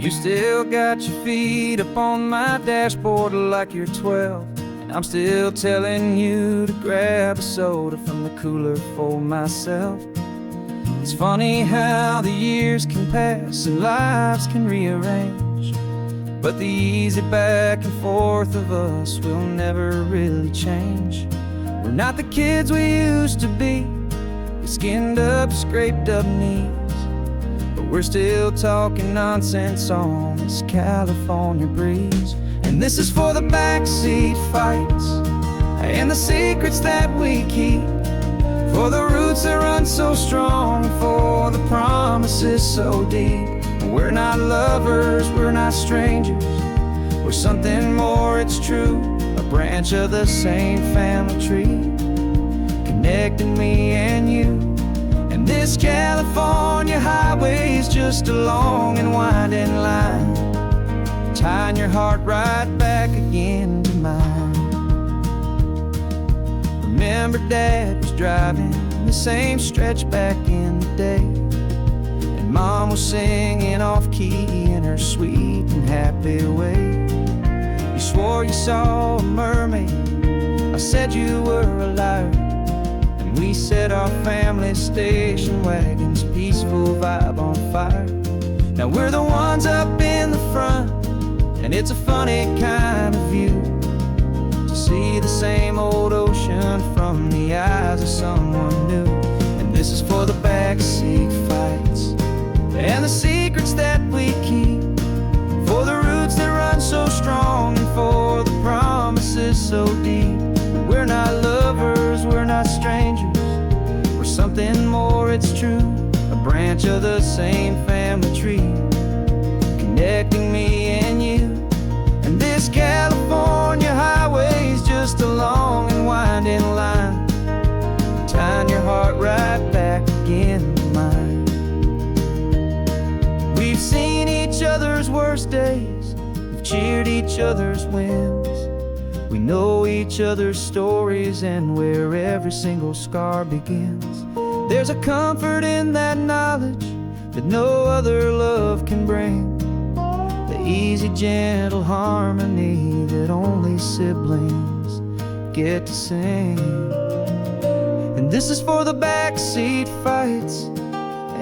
You still got your feet up on my dashboard like you're 12, and I'm still telling you to grab a soda from the cooler for myself. It's funny how the years can pass and lives can rearrange, but the easy back and forth of us will never really change. We're not the kids we used to be, with skinned up, scraped up knees, but we're still talking nonsense on this California breeze. And this is for the backseat fights and the secrets that we keep, for the roots that run so strong, for the promises so deep. We're not lovers, we're not strangers, we're something more, it's true. A branch of the same family tree, connecting me and you. And this California highway is just a long and winding line, tying your heart right back again to mine. Remember Dad was driving the same stretch back in the day, and Mom was singing off-key in her sweet and happy way. You swore you saw a mermaid, I said you were a liar, and we set our family station wagon's peaceful vibe on fire. Now we're the ones up in the front, and it's a funny kind of view to see the same old ocean from the eyes of someone new. And this is for the backseat fights and the secrets that we keep, for the roots that run so strong, and for the promises so deep. We're not lovers, we're not strangers, we're something more, it's true. A branch of the same family tree, connecting me and you. And this California highway is just a long and winding line, tying your heart right back again to mine. We've seen each other's worst days, we've cheered each other's wins, we know each other's stories and where every single scar begins. There's a comfort in that knowledge that no other love can bring, the easy, gentle harmony that only siblings get to sing. And this is for the backseat fights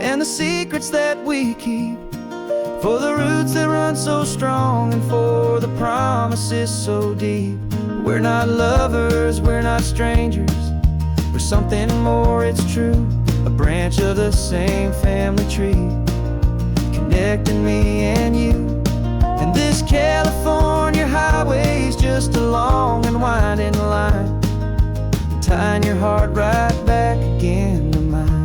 and the secrets that we keep, for the roots that run so strong, and for the promises so deep. We're not lovers, we're not strangers, we're something more, it's true. A branch of the same family tree, connecting me and you. And this California highway is just a long and winding line, tying your heart right back again to mine.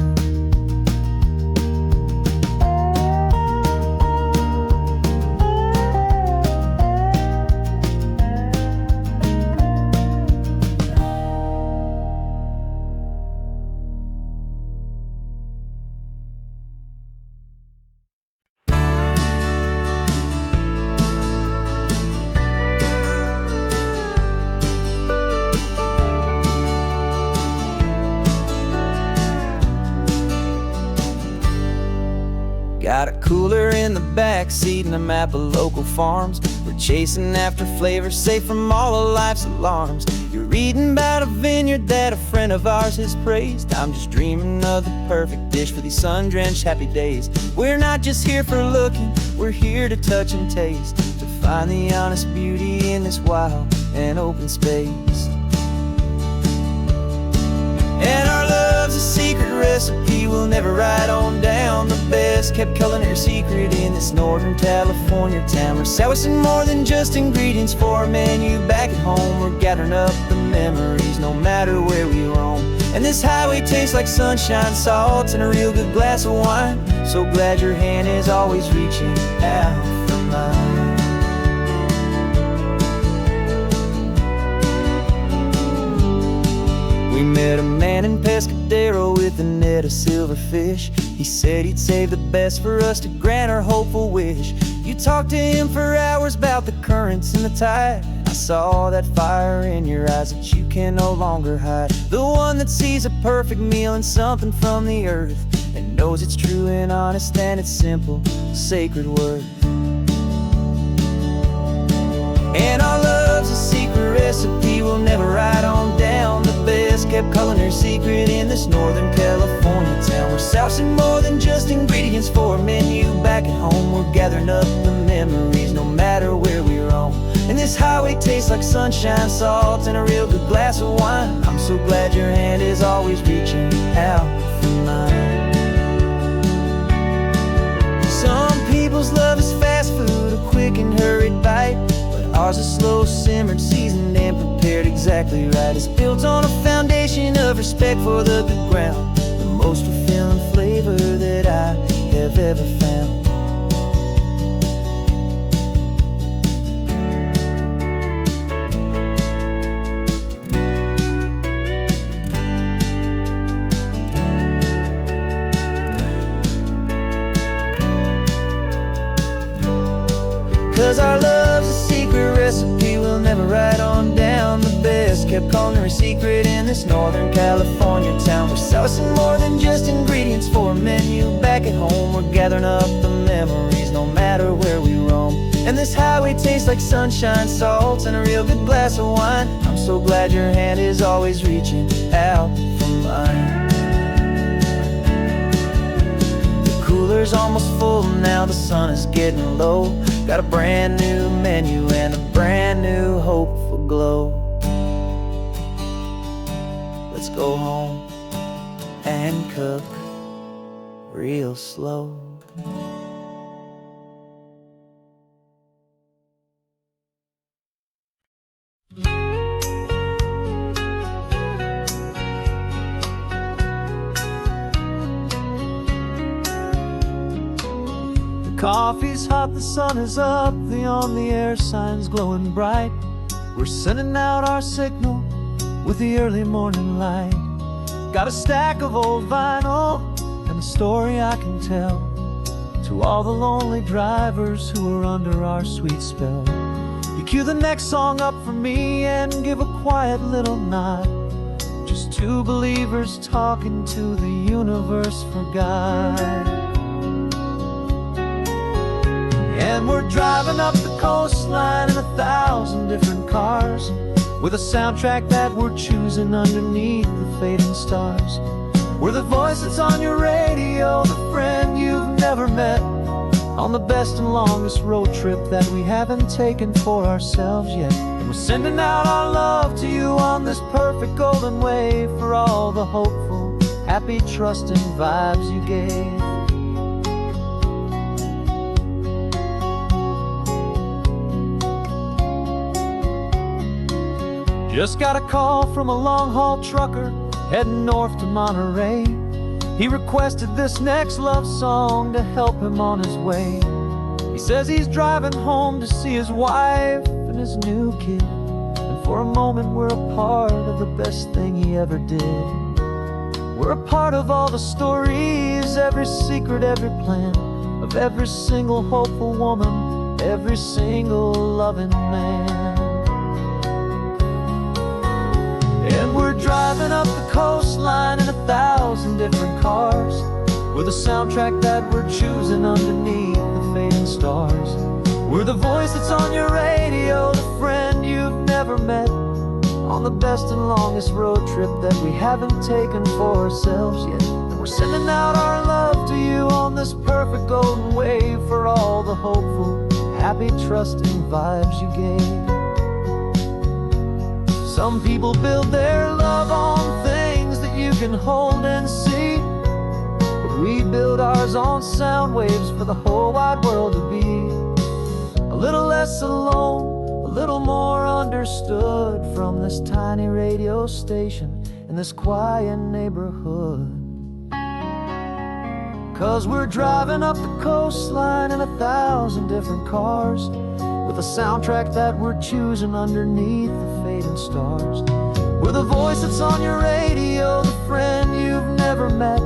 Got a cooler in the backseat and a map of local farms. We're chasing after flavors safe from all of life's alarms. You're reading about a vineyard that a friend of ours has praised. I'm just dreaming of the perfect dish for these sun-drenched happy days. We're not just here for looking, we're here to touch and taste, to find the honest beauty in this wild and open space. And our love's a secret recipe we'll never write on down, the best kept culinary secret in this Northern California town. We're sourcing more than just ingredients for a menu back at home. We're gathering up the memories no matter where we roam. And this highway tastes like sunshine, salt, and a real good glass of wine. So glad your hand is always reaching out for mine. We met a man in Pescadero with a net of silverfish. He said he'd save the best for us to grant our hopeful wish. You talked to him for hours about the currents and the tide. I saw that fire in your eyes that you can no longer hide. The one that sees a perfect meal and something from the earth, and knows it's true and honest and it's simple, sacred worth. secret in this Northern California town. We're sourcing more than just ingredients for a menu. Back at home, we're gathering up the memories, no matter where we roam. And this highway tastes like sunshine, salt, and a real good glass of wine. I'm so glad your hand is always reaching out for mine. Some people's love is fast food, a quick and hurried bite, but ours is slow, simmered, seasoned, and prepared exactly right. It's built on a foundation of respect for the good ground, the most fulfilling flavor that I have ever found. 'Cause our love's a secret recipe we'll never write on down. The best kept culinary secret in this Northern California town. We're sourcing more than just ingredients for a menu. Back at home, we're gathering up the memories, no matter where we roam. And this highway tastes like sunshine, salt, and a real good glass of wine. I'm so glad your hand is always reaching out for mine. The cooler's almost full now, the sun is getting low. Got a brand new menu and a brand new hopeful glow. Let's go home and cook real slow. Coffee's hot, the sun is up, the on-the-air sign's glowing bright. We're sending out our signal with the early morning light. Got a stack of old vinyl and a story I can tell to all the lonely drivers who are under our sweet spell. You cue the next song up for me and give a quiet little nod. Just two believers talking to the universe for God. And we're driving up the coastline in 1,000 different cars, with a soundtrack that we're choosing underneath the fading stars. We're the voice that's on your radio, the friend you've never met, on the best and longest road trip that we haven't taken for ourselves yet. And we're sending out our love to you on this perfect golden wave, for all the hopeful, happy, trusting vibes you gave. Just got a call from a long-haul trucker heading north to Monterey. He requested this next love song to help him on his way. He says he's driving home to see his wife and his new kid, and for a moment we're a part of the best thing he ever did. We're a part of all the stories, every secret, every plan, of every single hopeful woman, every single loving man. And we're driving up the coastline in 1,000 different cars, with a soundtrack that we're choosing underneath the fading stars. We're the voice that's on your radio, the friend you've never met, on the best and longest road trip that we haven't taken for ourselves yet. And we're sending out our love to you on this perfect golden wave, for all the hopeful, happy, trusting vibes you gave. Some people build their love on things that you can hold and see, but we build ours on sound waves for the whole wide world to be a little less alone, a little more understood, from this tiny radio station in this quiet neighborhood. 'Cause we're driving up the coastline in 1,000 different cars, with a soundtrack that we're choosing underneath the fading stars. We're the voice that's on your radio, the friend you've never met,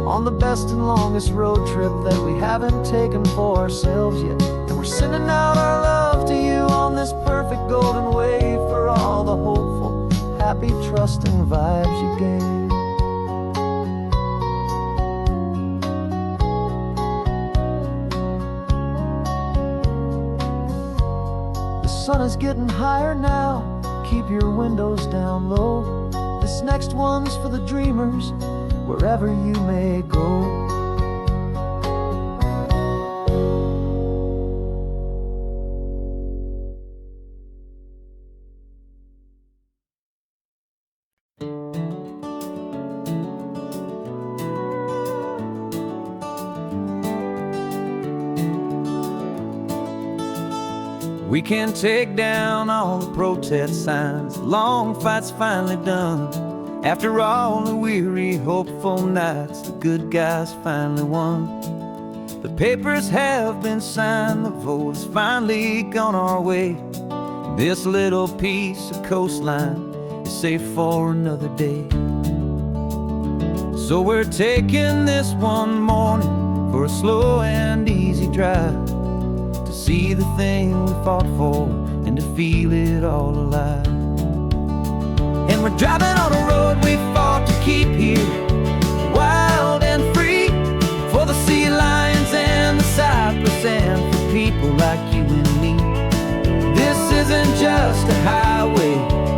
on the best and longest road trip that we haven't taken for ourselves yet. And we're sending out our love to you on this perfect golden wave, for all the hopeful, happy, trusting vibes you gave. The sun is getting higher now, keep your windows down low. This next one's for the dreamers, wherever you may go. We can take down all the protest signs. Long fight's finally done. After all the weary, hopeful nights, the good guys finally won. The papers have been signed, the vote has finally gone our way. This little piece of coastline is safe for another day. So we're taking this one morning for a slow and easy drive, to see the thing we fought for and to feel it all alive. And we're driving on a road we fought to keep here, wild and free, for the sea lions and the cypress and for people like you and me. This isn't just a highway,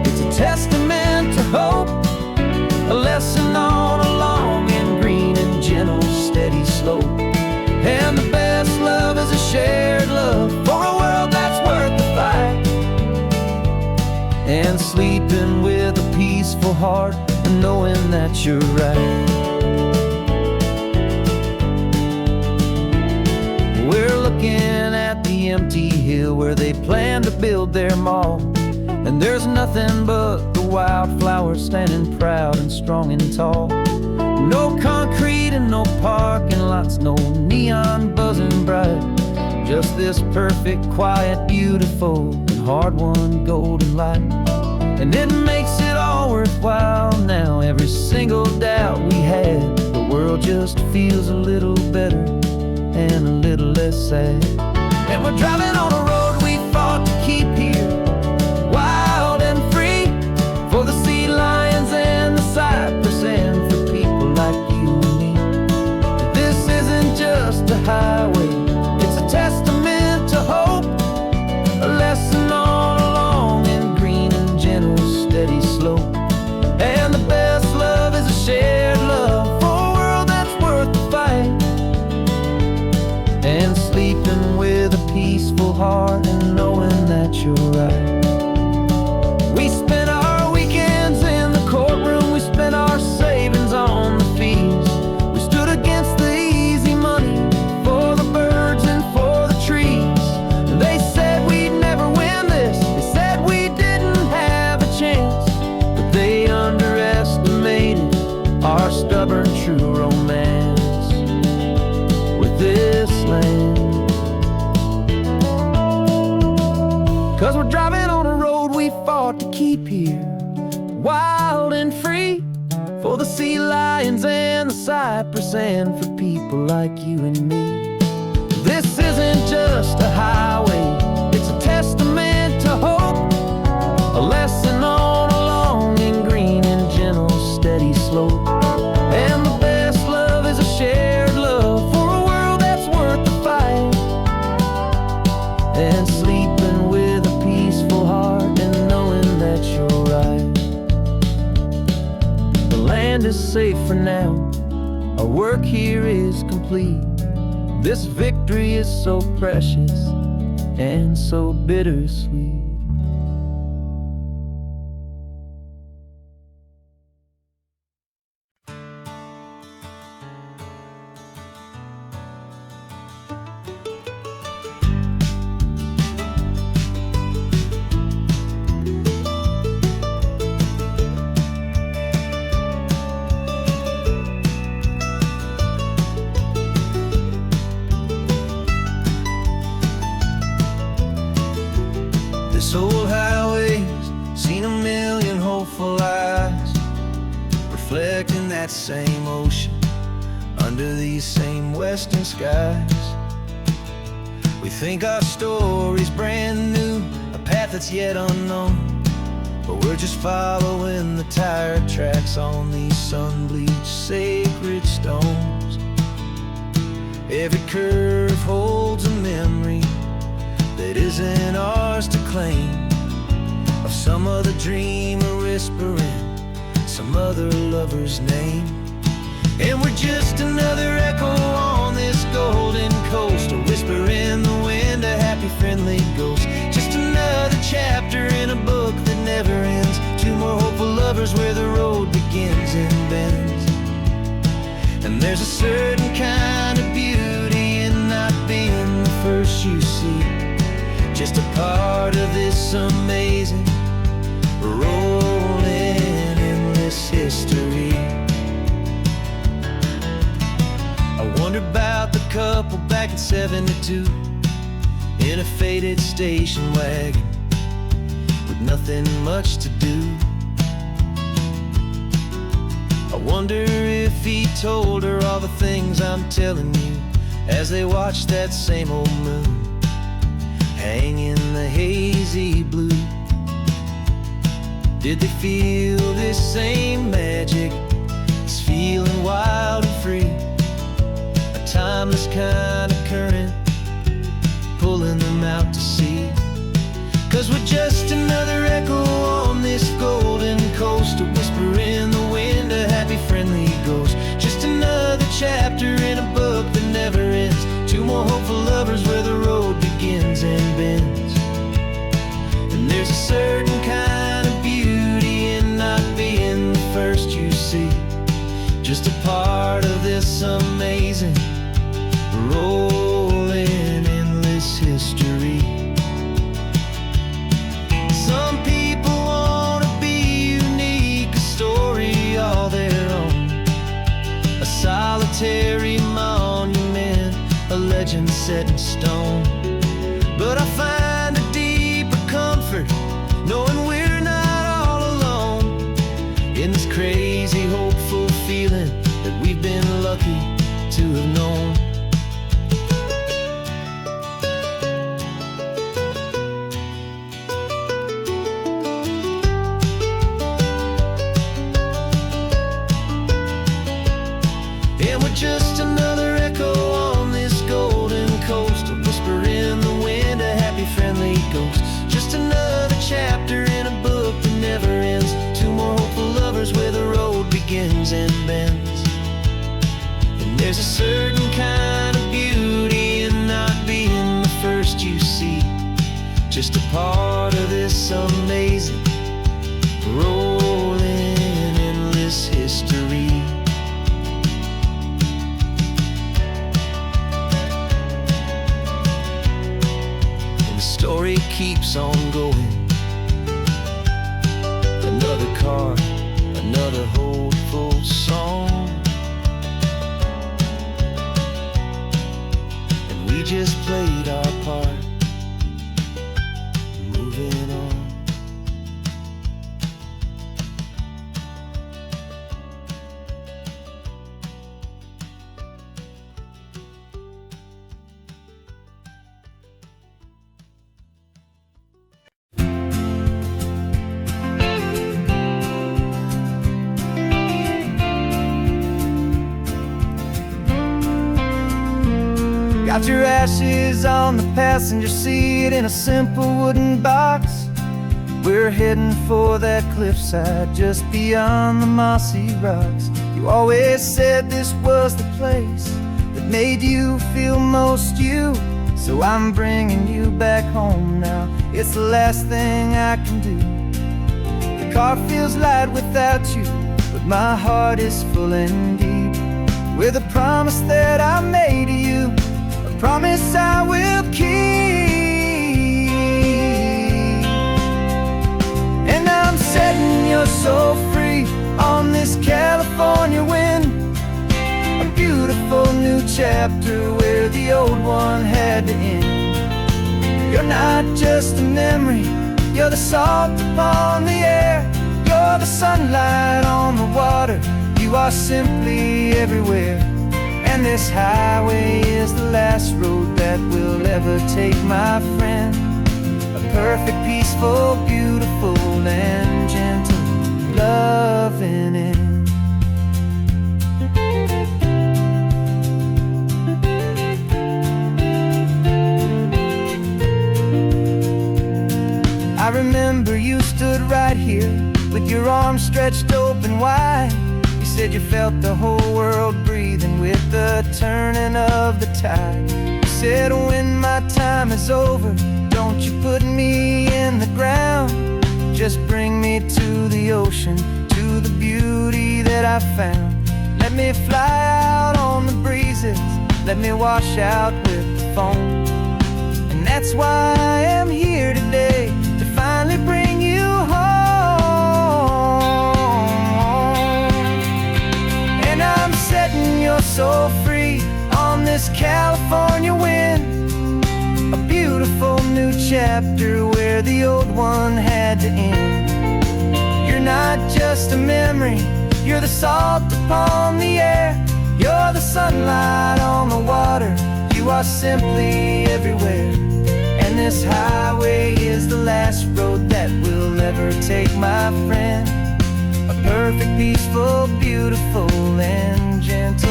it's a testament to hope, a lesson on a long and green and gentle steady slope. And the best love is a shared love for a world that's worth the fight, and sleeping with a peaceful heart and knowing that you're right. We're looking at the empty hill where they plan to build their mall, and there's nothing but the wildflowers standing proud and strong and tall. No concrete and no parking lots, no neon buzzing bright, just this perfect, quiet, beautiful, and hard-won golden light. And it makes it all worthwhile now. Every single doubt we had, the world just feels a little better and a little less sad. And we're driving on a road we fought to keep here, wild and free, for the sea lions and the cypress and for people like you and me. This isn't just a highway, it's a testament to hope, a lesson on a long and green and gentle steady slope. And the best love is a shared love for a world that's worth the fight, and sleeping with a peaceful heart and knowing that you're right. We spent our weekends in the courtroom, we spent our savings on the fees. We stood against the easy money for the birds and for the trees. And they said we'd never win this, they said we didn't have a chance, but they underestimated our stubborn true romance with this land. 'Cause we're driving on a road we fought to keep here, wild and free, for the sea lions and the cypress and for people like you and me. This isn't just a highway, it's a testament to hope, a lesson on a long and green and gentle steady slope. And the best love is a shared love for a world that's worth the fight, and sleeping with a peaceful heart and knowing that you're right. The land is safe for now, our work here is complete. This victory is so precious and so bittersweet. This old highway's seen a million hopeful eyes, reflecting that same ocean under these same western skies. We think our story's brand new, a path that's yet unknown, but we're just following the tire tracks on these sun-bleached sacred stones. Every curve holds a memory that isn't ours to claim, of some other dreamer whispering some other lover's name. And we're just another echo on this golden coast, a whisper in the wind, a happy friendly ghost. Just another chapter in a book that never ends. Two more hopeful lovers where the road begins and bends. And there's a certain kind of beauty in not being the first you see, just a part of this amazing rolling endless history. I wonder about the couple back in '72 in a faded station wagon with nothing much to do. I wonder if he told her all the things I'm telling you as they watched that same old moon hang in the hazy blue. Did they feel this same magic, this feeling wild and free, a timeless kind of current pulling them out to sea? 'Cause we're just another echo on this golden coast, a whisper in the wind, a happy friendly ghost. Just another chapter in a book that never ends. Two more hopeful lovers where the road begins and bends. And there's a certain kind of beauty in not being the first you see, just a part of this amazing rolling endless history. Some people wanna be unique, a story all their own, a solitary monument, a legend set in stone. But I find a deeper comfort knowing we're not all alone in this crazy, hopeful feeling that we've been lucky to have known. And we're just another echo on this golden coast, a whisper in the wind, a happy friendly ghost. Just another chapter in a book that never ends. Two more hopeful lovers where the road begins and bends. And there's a certain kind of beauty in not being the first you see, just a part of this amazing rolling endless history. Story keeps on going. Another card, another hopeful song, and we just played our part, moving on. Got your ashes on the passenger seat in a simple wooden box. We're heading for that cliffside just beyond the mossy rocks. You always said this was the place that made you feel most you, so I'm bringing you back home now. It's the last thing I can do. The car feels light without you, but my heart is full and deep with a promise that I made to you, promise I will keep. And I'm setting your soul free on this California wind, a beautiful new chapter where the old one had to end. You're not just a memory, you're the salt upon the air, you're the sunlight on the water, you are simply everywhere. And this highway is the last road that we'll ever take, my friend. A perfect, peaceful, beautiful, and gentle loving end. I remember you stood right here with your arms stretched open wide. You said you felt the whole world breathing with the turning of the tide. You said when my time is over, don't you put me in the ground, just bring me to the ocean, to the beauty that I found. Let me fly out on the breezes, let me wash out with the foam. And that's why I am here today, to finally bring you home. And I'm setting your soul free on this California wind, a beautiful new chapter where the old one had to end. You're not just a memory, you're the salt upon the air, you're the sunlight on the water, you are simply everywhere. And this highway is the last road that we'll ever take, my friend. A perfect, peaceful, beautiful, and gentle,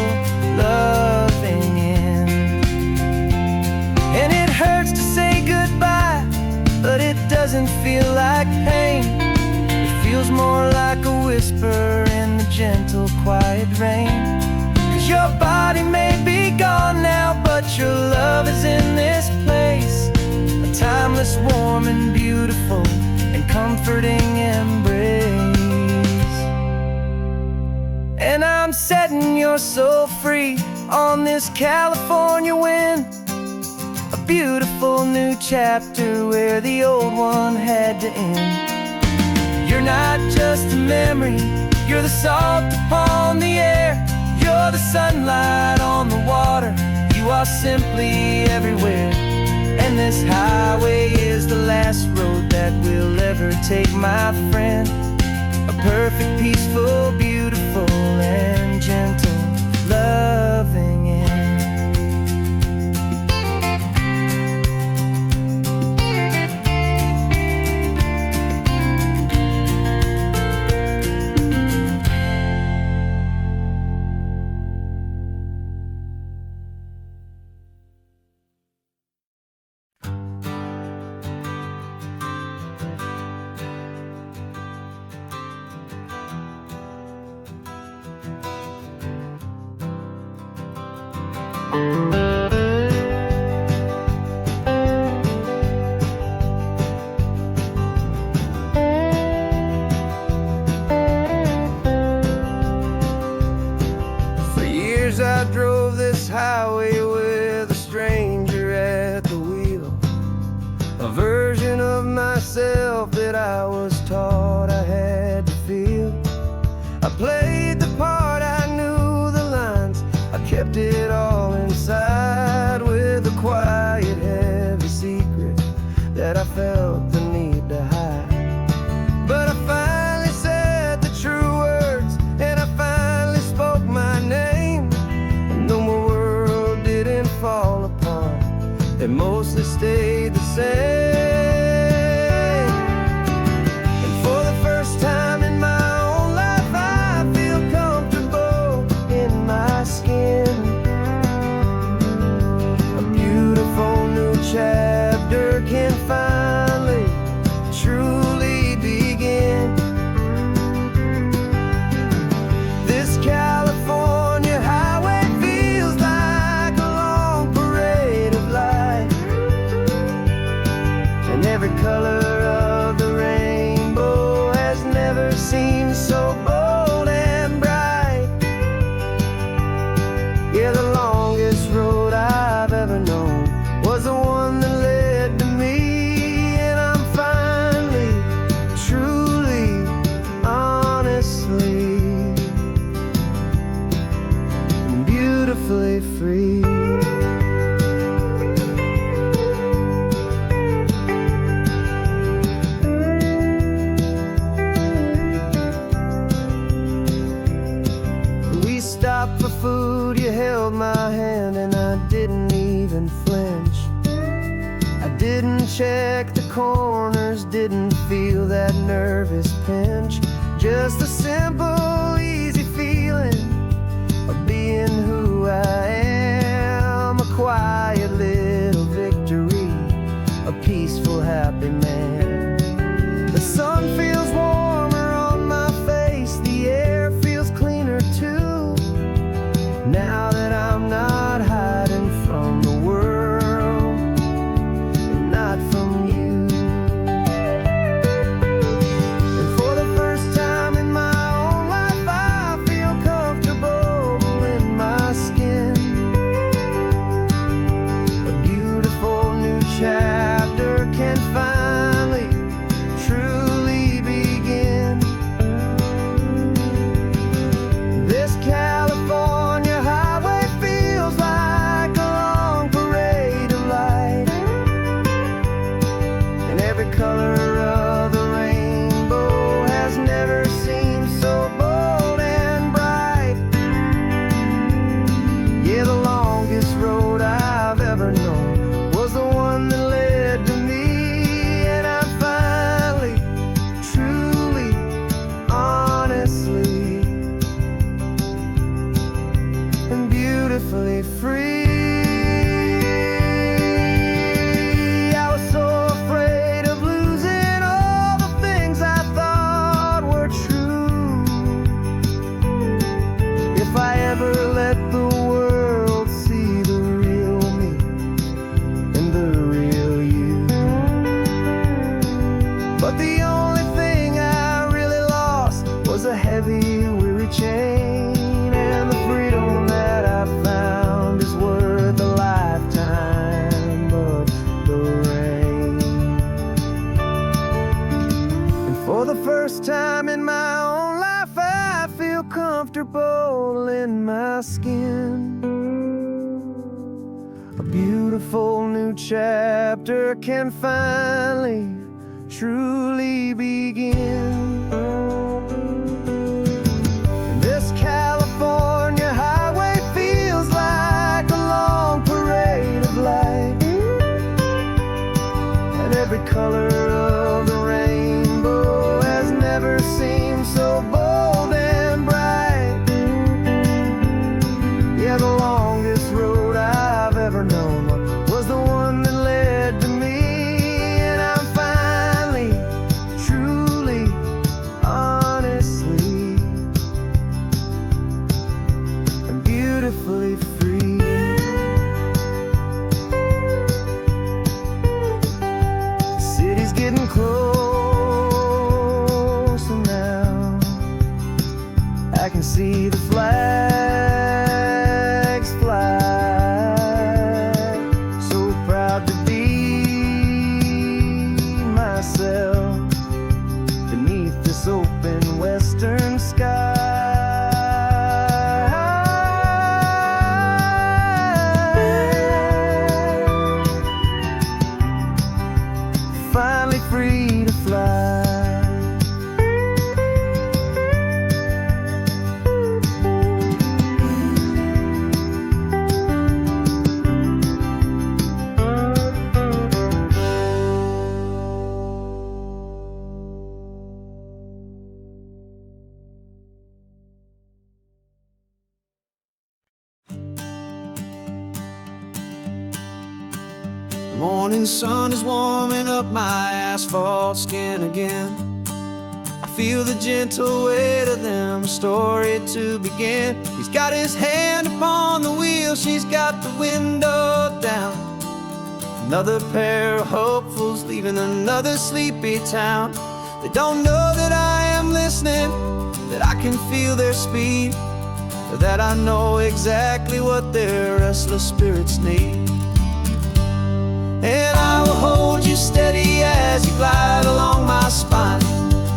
loving end. And it hurts to say goodbye, but it doesn't feel like pain. It feels more like a whisper in the gentle, quiet rain. 'Cause your body may be gone now, but your love is in this place, a timeless, warm, and beautiful, and comforting embrace. And I'm setting your soul free on this California wind, a beautiful new chapter where the old one had to end. You're not just a memory, you're the salt upon the air, you're the sunlight on the water, you are simply everywhere. And this highway is the last road that we'll ever take, my friend. A perfect, peaceful, beautiful, and gentle, loving end. For years I drove this highway with a stranger at the wheel, a version of myself that I was taught I had to feel. I played the part, I knew the lines, I kept it all inside with a quiet, heavy secret that I felt the need to hide. But I finally said the true words, and I finally spoke my name. And though my world didn't fall apart, it mostly stayed the same. And for the first time in my own life, I feel comfortable in my skin. A beautiful new chapter can finally truly begin. This California highway feels like a long parade of light, and every color of the rainbow has never seemed so bold and bright. Yeah, the longest road I've ever known was the one that led to me, and I'm finally, truly, honestly, and beautifully free. We stopped for food, you held my hand, and I didn't even flinch. I didn't check the corners, didn't feel that nervous pinch. Just a simple, easy feeling of being who I am. A quiet little victory, a peaceful, happy man. The sun feels warmer on heavy, weary chain, and the freedom that I found is worth a lifetime of the rain. And for the first time in my own life, I feel comfortable in my skin. A beautiful new chapter can finally, truly begin. This California highway feels like a long parade of light, and every color of the rainbow has never seemed so bold and bright. Yeah, the longest road I've ever known was the one that led to me, and I'm finally, truly, honestly, and beautifully free. The city's getting closer now. I can see the flags fly. So proud to be myself beneath this open western sky. Finally free to fly. The morning sun is warming up my asphalt skin again. I feel the gentle weight of them, a story to begin. He's got his hand upon the wheel, she's got the window down. Another pair of hopefuls leaving another sleepy town. They don't know that I am listening, that I can feel their speed, or that I know exactly what their restless spirits need. And I will hold you steady as you glide along my spine.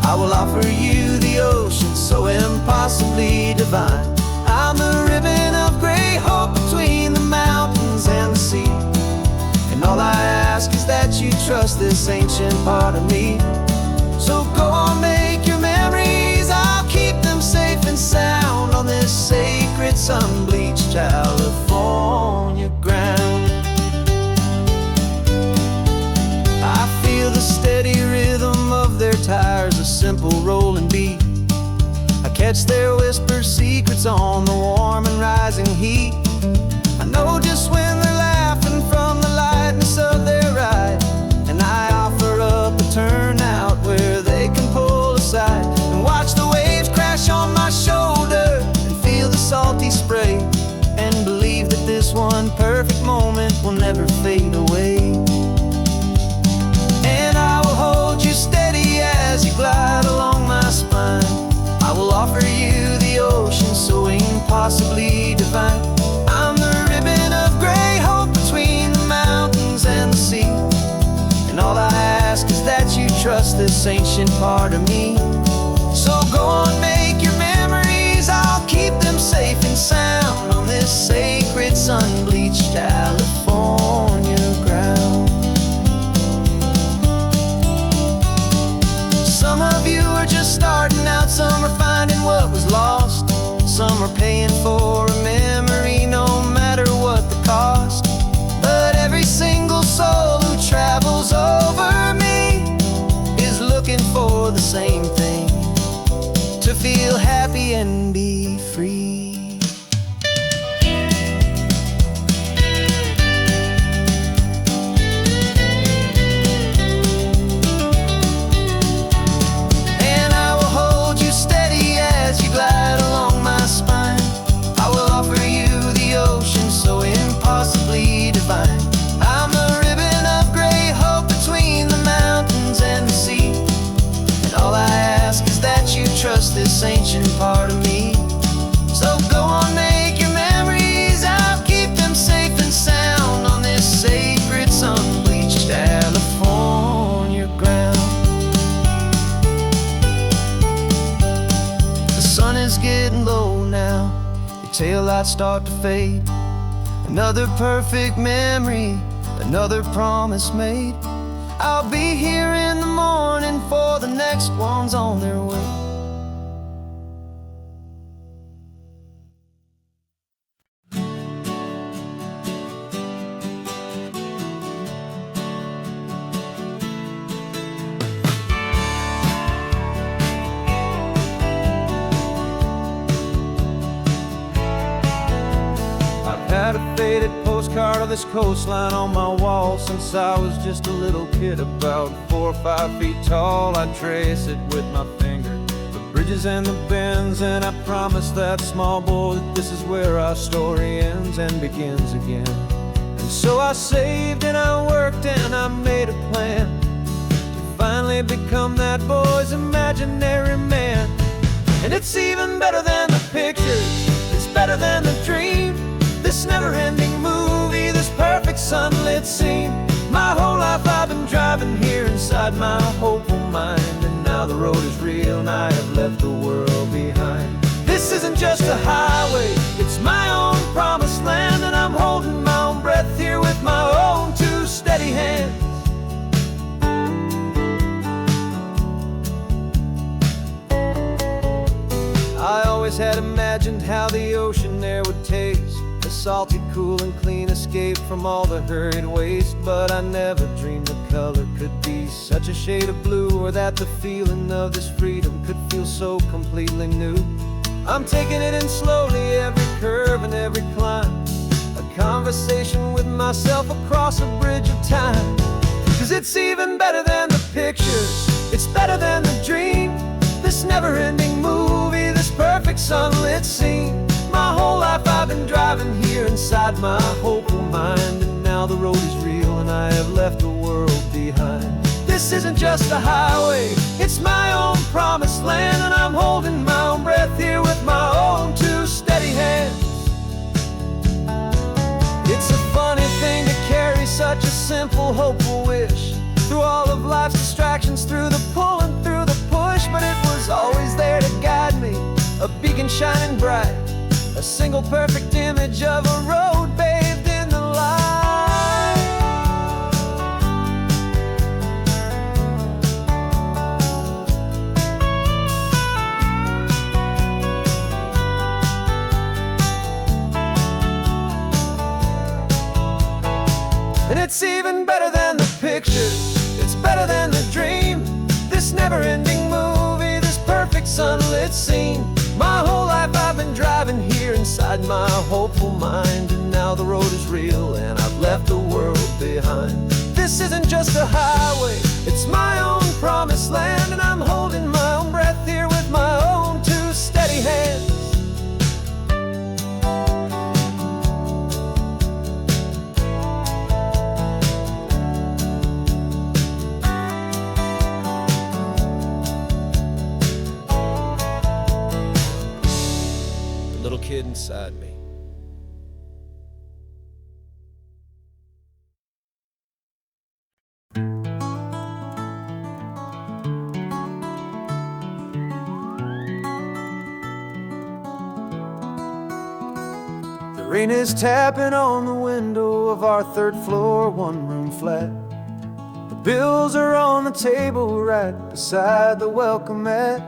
I will offer you the ocean so impossibly divine. I'm the ribbon of gray hope between the mountains and the sea. And all I ask is that you trust this ancient part of me. So go on, make your memories, I'll keep them safe and sound on this sacred sun-bleached California ground. I feel the steady rhythm of their tires, a simple rolling beat. I catch their whispered secrets on the warm and rising heat. I know just when they're laughing from the lightness of their ride, and I offer up a turnout where they can pull aside and watch the waves crash on my shoulder and feel the salty spray, and believe that this one perfect moment will never fade away. And I will hold you steady as you glide along my spine. I will offer you the ocean so impossibly divine. I'm the ribbon of gray hope between the mountains and the sea. And all I ask is that you trust this ancient part of me. So go on, make your memories, I'll keep them safe and sound on this sacred sun-bleached California ground. Some of you are just starting out, some are finding what was lost, some are paying for a memory no matter what the cost. But every single soul who travels over me is looking for the same thing, to feel happy and be free. lost this ancient part of me. So go on, make your memories. I'll keep them safe and sound on this sacred sun-bleached California ground. The sun is getting low now, your taillights start to fade. Another perfect memory, another promise made. I'll be here in the morning for the next ones on their way. Had a faded postcard of this coastline on my wall since I was just a little kid, about 4 or 5 feet tall. I'd trace it with my finger, the bridges and the bends, and I promised that small boy that this is where our story ends and begins again. And so I saved and I worked and I made a plan to finally become that boy's imaginary man. And it's even better than the pictures, it's better than the dream. This never-ending movie, this perfect sunlit scene. My whole life I've been driving here inside my hopeful mind, and now the road is real and I have left the world behind. This isn't just a highway, it's my own promised land, and I'm holding my own breath here with my own 2 steady hands. I always had imagined how the ocean there would taste, a salty, cool and clean escape from all the hurried waste. But I never dreamed the color could be such a shade of blue, or that the feeling of this freedom could feel so completely new. I'm taking it in slowly, every curve and every climb, a conversation with myself across a bridge of time. 'Cause it's even better than the pictures, it's better than the dream. This never-ending movie, this perfect sunlit scene. My whole life I've been driving here inside my hopeful mind, and now the road is real and I have left the world behind. This isn't just a highway, it's my own promised land, and I'm holding my own breath here with my own 2 steady hands. It's a funny thing to carry such a simple, hopeful wish through all of life's distractions, through the pull and through the push. But it was always there to guide me, a beacon shining bright, a single perfect image of a road bathed in the light. And it's even better than the pictures, it's better than the dream. This never-ending movie, this perfect sunlit scene. My whole life I've been driving here inside my hopeful mind, and now the road is real and I've left the world behind. This isn't just a highway, it's my own promised land, and I'm holding my own breath here with my own 2 steady hands. Little kid inside me. The rain is tapping on the window of our 3rd floor, 1-room flat. The bills are on the table right beside the welcome mat.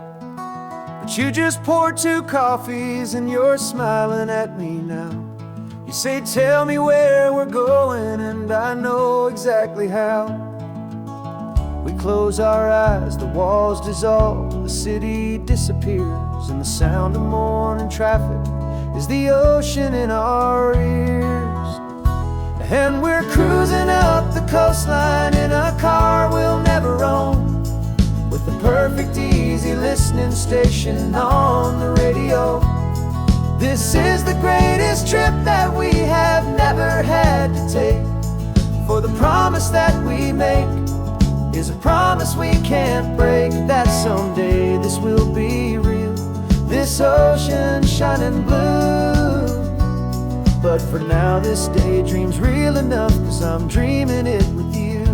But you just poured 2 coffees and you're smiling at me now. You say, tell me where we're going, and I know exactly how. We close our eyes, the walls dissolve, the city disappears, and the sound of morning traffic is the ocean in our ears. And we're cruising up the coastline in a car we'll never own, with the perfect easy listening station on the radio. This is the greatest trip that we have never had to take, for the promise that we make is a promise we can't break, that someday this will be real this ocean shining blue. But for now this daydream's real enough, 'cause I'm dreaming it with you.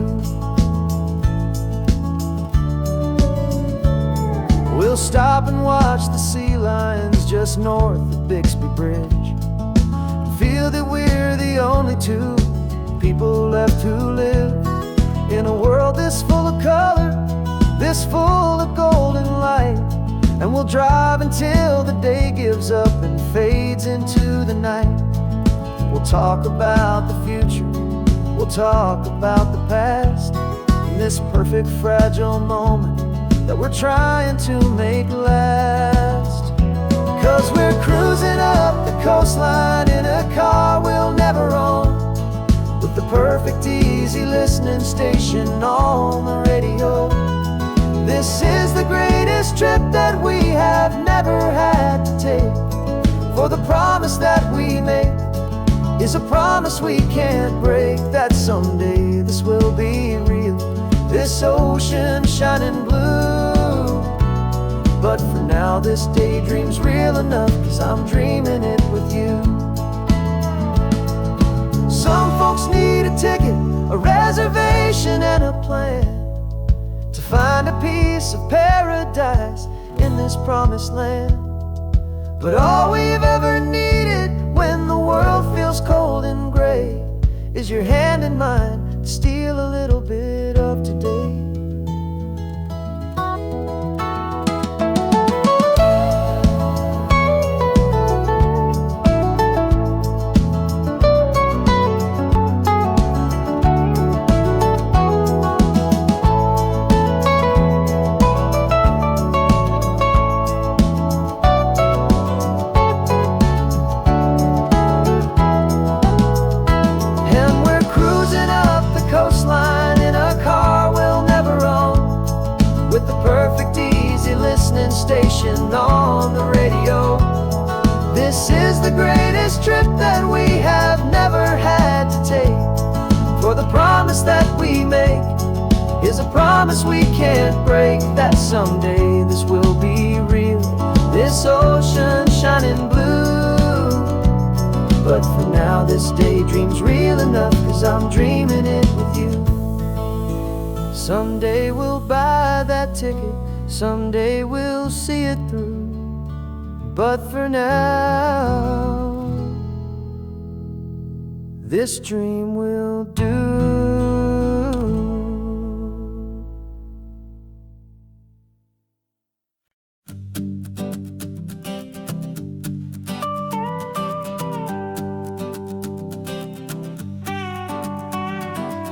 We'll stop and watch the sea lions just north of Bixby Bridge, and feel that we're the only two people left who live in a world this full of color, this full of golden light. And we'll drive until the day gives up and fades into the night. We'll talk about the future, we'll talk about the past, in this perfect fragile moment that we're trying to make last. 'Cause we're cruising up the coastline in a car we'll never own, with the perfect easy listening station on the radio. This is the greatest trip that we have never had to take, for the promise that we make is a promise we can't break, that someday this will be real, this ocean shining blue. But for now this daydream's real enough, 'cause I'm dreaming it with you. Some folks need a ticket, a reservation and a plan to find a piece of paradise in this promised land. But all we've ever needed when the world feels cold and gray is your hand in mine to steal a little bit of today. Station on the radio. This is the greatest trip that we have never had to take, for the promise that we make is a promise we can't break, that someday this will be real, this ocean shining blue. But for now this daydream's real enough, 'cause I'm dreaming it with you. Someday we'll buy that ticket, someday we'll see it through. But for now, this dream will do.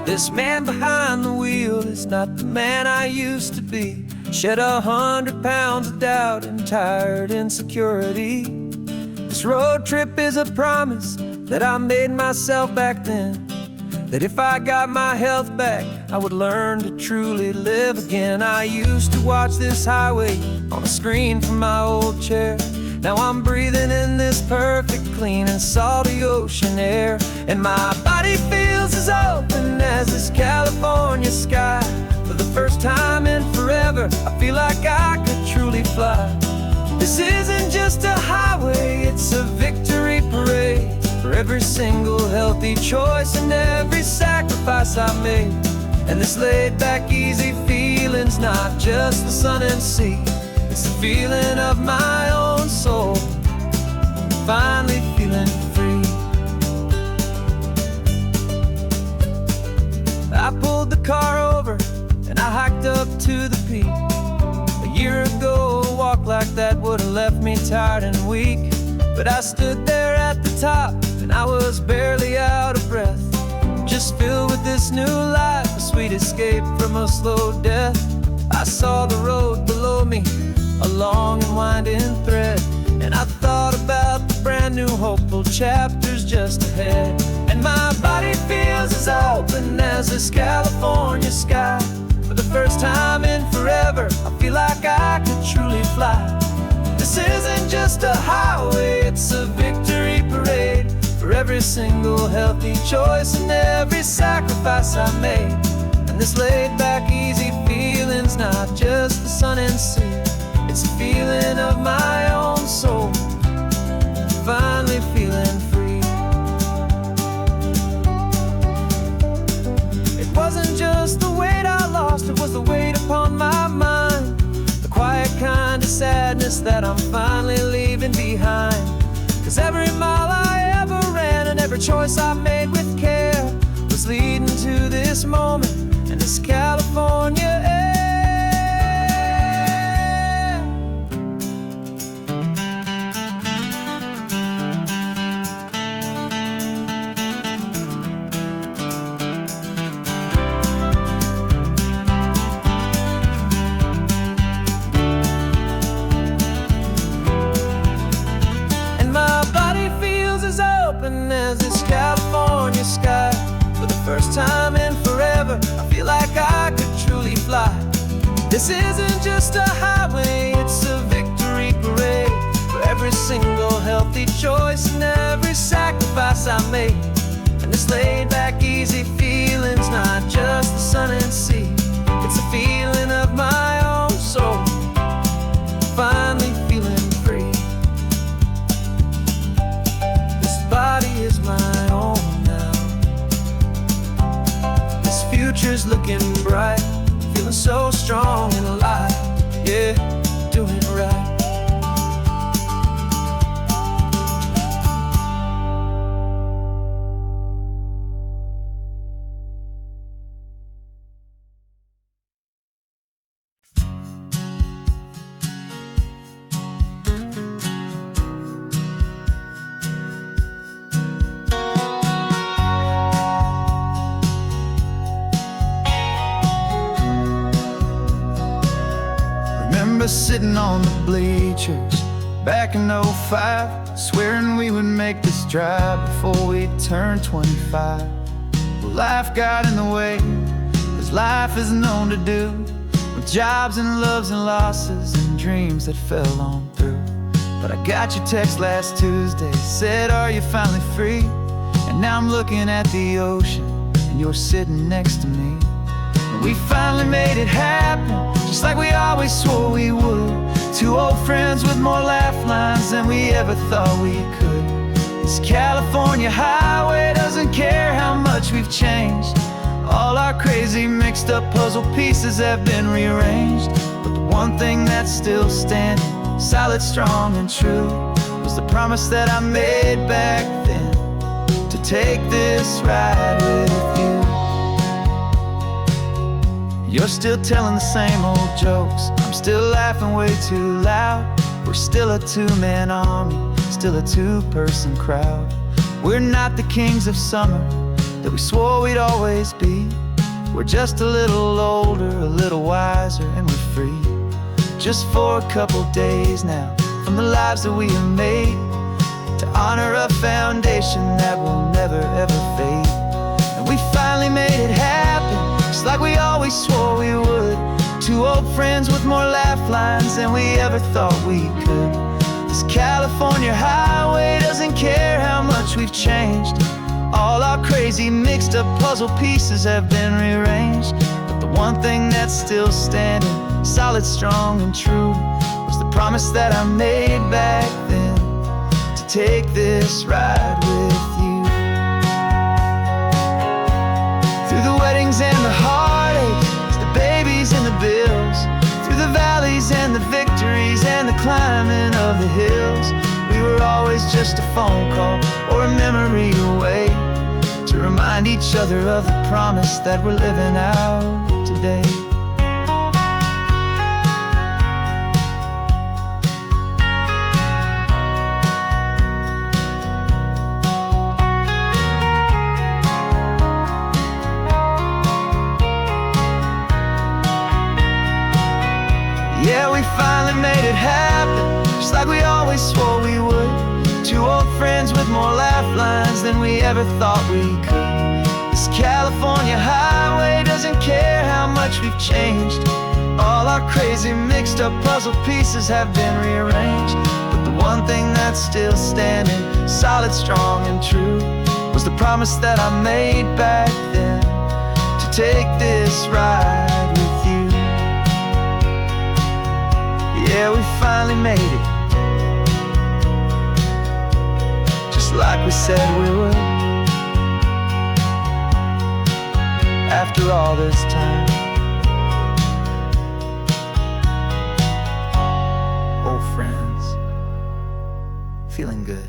This man behind the wheel is not the man I used to be. Shed 100 pounds of doubt and tired insecurity. This road trip is a promise that I made myself back then, that if I got my health back, I would learn to truly live again. I used to watch this highway on a screen from my old chair. Now I'm breathing in this perfect, clean and salty ocean air, and my body feels as open as this California sky. For the first time in forever, I feel like I could truly fly. This isn't just a highway, it's a victory parade, for every single healthy choice and every sacrifice I made. And this laid back, easy feeling's not just the sun and sea, it's the feeling of my own soul, finally feeling free. I pulled the car over and I hiked up to the peak. A year ago, a walk like that would've left me tired and weak. But I stood there at the top and I was barely out of breath, just filled with this new life, a sweet escape from a slow death. I saw the road below me, a long and winding thread, and I thought about the brand new hopeful chapters just ahead. And my body feels as open as this California sky. For the first time in forever, I feel like I could truly fly. This isn't just a highway, it's a victory parade, for every single healthy choice and every sacrifice I made. And this laid back, easy feeling's not just the sun and sea, it's a feeling of my own soul. sadness that I'm finally leaving behind. 'Cause every mile I ever ran and every choice I made with care was leading to this moment and this California air. As this California sky, for the first time in forever, I feel like I could truly fly. This isn't just a highway, it's a victory parade for every single healthy choice and every sacrifice I made. And this laid back, easy feeling's not just the sun and sea, it's a feeling of my own soul, finally feeling free. Body is my own now. This future's looking bright, feeling so strong and alive. Yeah, doing it right. Sitting on the bleachers back in '05, swearing we would make this drive before we turned 25. Well, life got in the way, as life is known to do, with jobs and loves and losses and dreams that fell on through. But I got your text last Tuesday, said, are you finally free? And now I'm looking at the ocean, and you're sitting next to me. We finally made it happen, just like we always swore we would. Two old friends with more laugh lines than we ever thought we could. This California highway doesn't care how much we've changed. All our crazy mixed up puzzle pieces have been rearranged. But the one thing that's still standing, solid, strong and true, was the promise that I made back then, to take this ride with you. You're still telling the same old jokes, I'm still laughing way too loud. We're still a two-man army, still a two-person crowd. We're not the kings of summer that we swore we'd always be. We're just a little older, a little wiser, and we're free. Just for a couple days now, from the lives that we have made, to honor a foundation that will never ever fade. And we finally made it happen, just like we always swore we would. Two old friends with more laugh lines than we ever thought we could. This California highway doesn't care how much we've changed. All our crazy mixed up puzzle pieces have been rearranged. But the one thing that's still standing, solid, strong and true, was the promise that I made back then, to take this ride with you. Through the weddings and the heartaches, the babies and the bills, through the valleys and the victories and the climbing of the hills, we were always just a phone call or a memory away, to remind each other of the promise that we're living out today. Yeah, we finally made it happen, just like we always swore we would. Two old friends with more laugh lines than we ever thought we could. This California highway doesn't care how much we've changed. All our crazy mixed up puzzle pieces have been rearranged. But the one thing that's still standing, solid, strong and true, was the promise that I made back then, to take this ride with you. Yeah, we finally made it, just like we said we would. After all this time, oh feeling good.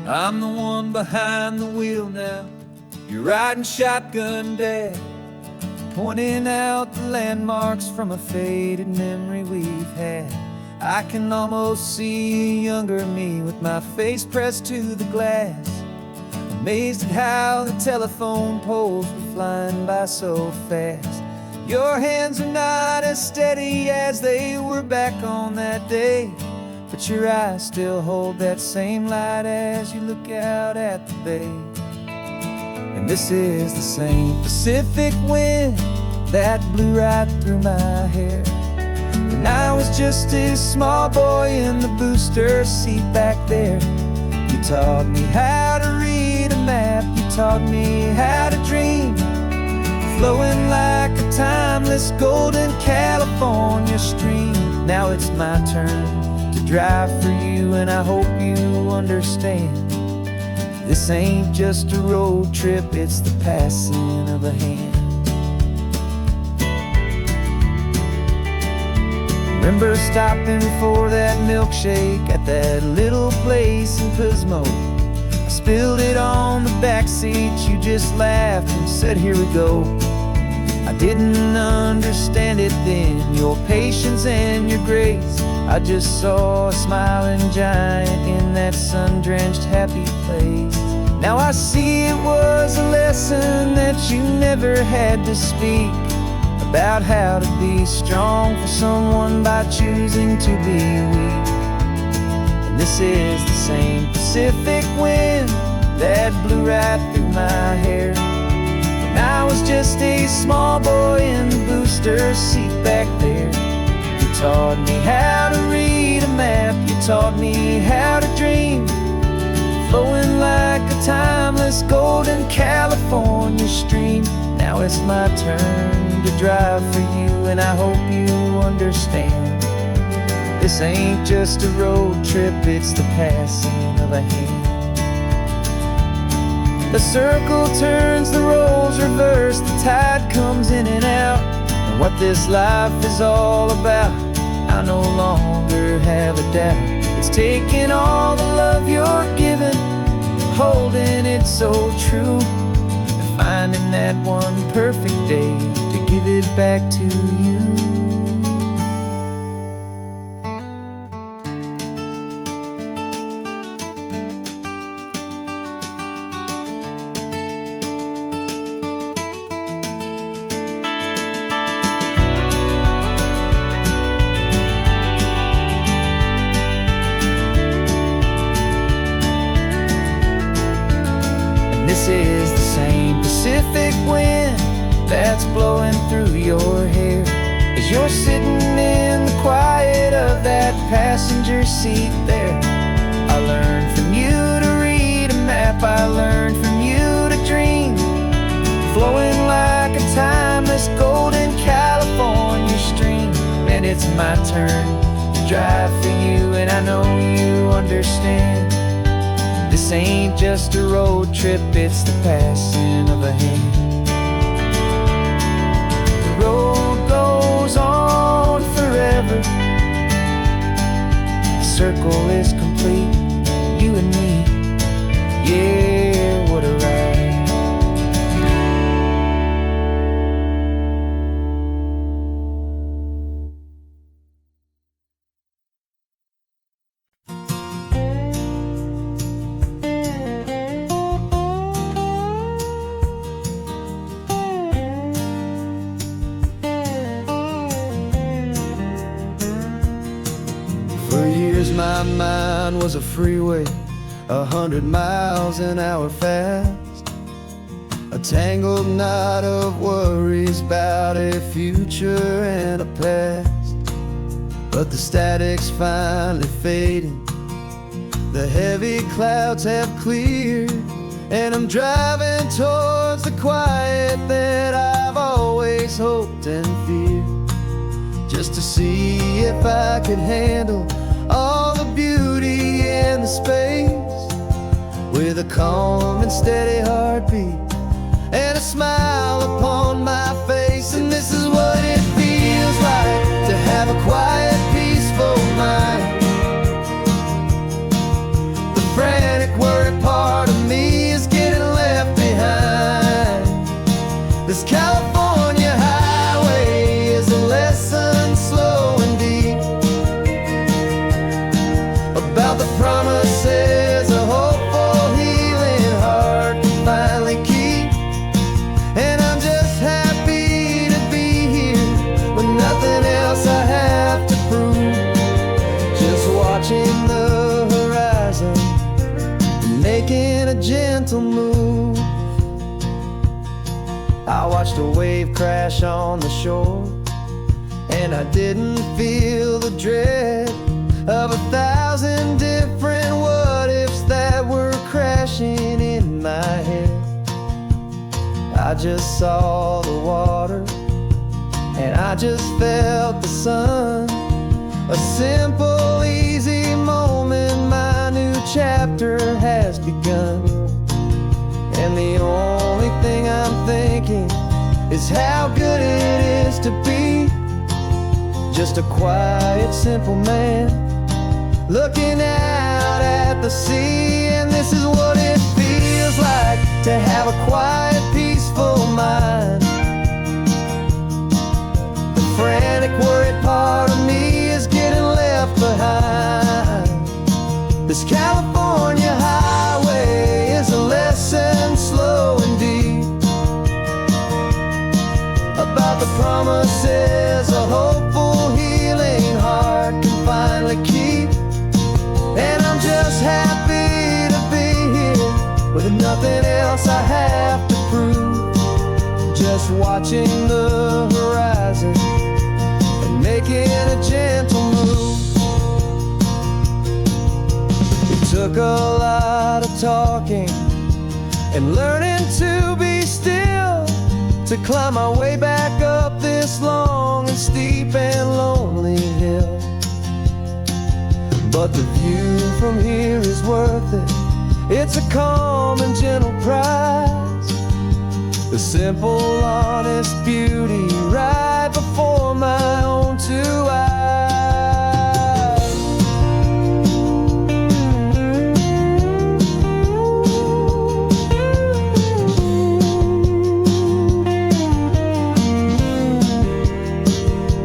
I'm the one behind the wheel now. You're riding shotgun, Dad, pointing out the landmarks from a faded memory we've had. I can almost see a younger me with my face pressed to the glass, amazed at how the telephone poles were flying by so fast. Your hands are not as steady as they were back on that day, but your eyes still hold that same light as you look out at the bay. And this is the same Pacific wind that blew right through my hair when I was just a small boy in the booster seat back there. You taught me how to read a map, you taught me how to dream, flowing like a timeless golden California stream. Now it's my turn to drive for you, and I hope you understand. This ain't just a road trip, it's the passing of a hand. Remember stopping for that milkshake at that little place in Pismo. I spilled it on the back seat, you just laughed and said, "Here we go." I didn't understand it then, your patience and your grace. I just saw a smiling giant in that sun-drenched happy place. Now I see it was a lesson that you never had to speak, about how to be strong for someone by choosing to be weak. And this is the same Pacific wind that blew right through my hair when I was just a small boy in the booster seat back there. You taught me how to read a map, you taught me how to dream, flowing like a timeless golden California stream. Now it's my turn to drive for you, and I hope you understand. This ain't just a road trip, it's the passing of a hand. The circle turns, the roles reverse, the tide comes in and out. And what this life is all about, I no longer have a doubt. It's taking all the love you're giving, holding it so true, and finding that one perfect day to give it back to you. This is the same Pacific wind that's blowing through your hair as you're sitting in the quiet of that passenger seat there. I learned from you to read a map, I learned from you to dream, flowing like a timeless golden California stream. And it's my turn to drive for you, and I know you understand. This ain't just a road trip, it's the passing of a hand. The road goes on forever, the circle is complete, you and me, yeah, what a ride. For years my mind was a freeway, 100 miles an hour fast, a tangled knot of worries about a future and a past. But the static's finally fading, the heavy clouds have cleared, and I'm driving towards the quiet that I've always hoped and feared, just to see if I could handle all the beauty and the space, with a calm and steady heartbeat and a smile upon watched a wave crash on the shore, and I didn't feel the dread of 1,000 different what-ifs that were crashing in my head. I just saw the water, and I just felt the sun. A simple, easy moment, my new chapter has begun. And the only thing I'm thinking is how good it is to be just a quiet, simple man looking out at the sea. And this is what it feels like to have a quiet, peaceful mind. The frantic, worried part of me is getting left behind. This California highway is a lesson slow and deep about the promises a hopeful, healing heart can finally keep. And I'm just happy to be here with nothing else I have to prove, just watching the horizon and making a gentle move. It took a lot of talking and learning to be still to climb my way back up this long and steep and lonely hill. But the view from here is worth it. It's a calm and gentle prize, the simple, honest beauty right before my own two eyes.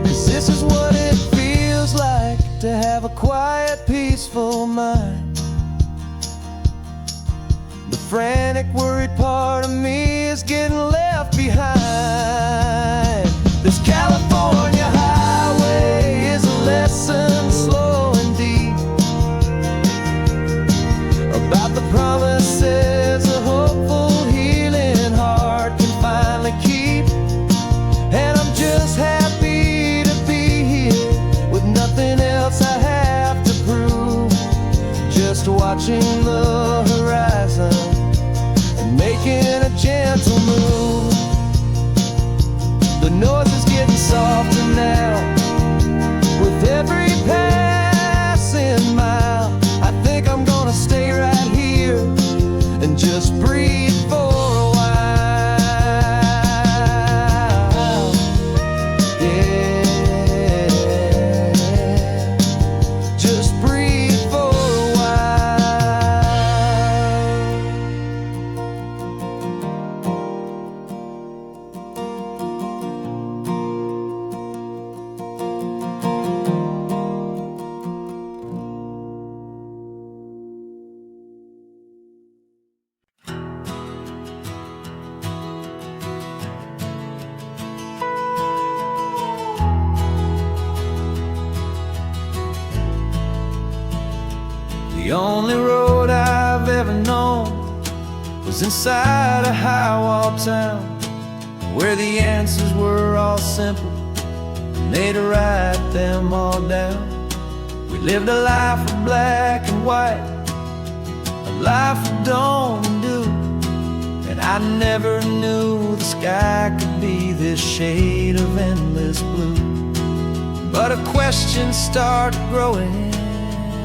'Cause this is what it feels like to have a quiet, peaceful mind. The frantic, worried part of me is getting left behind. This California highway is a lesson slow and deep about the promises a hopeful, healing heart can finally keep. And I'm just happy to be here with nothing else I have to prove, just watching the horizon and making a gentle move. The noise is getting softer now with every passing mile. I think I'm gonna stay right here and just breathe for a while. Yeah, just breathe for a while. The only road I've ever known was inside a high-wall town, where the answers were all simple and they'd write them all down. We lived a life of black and white, a life of dawn and dew, and I never knew the sky could be this shade of endless blue. But a question started growing,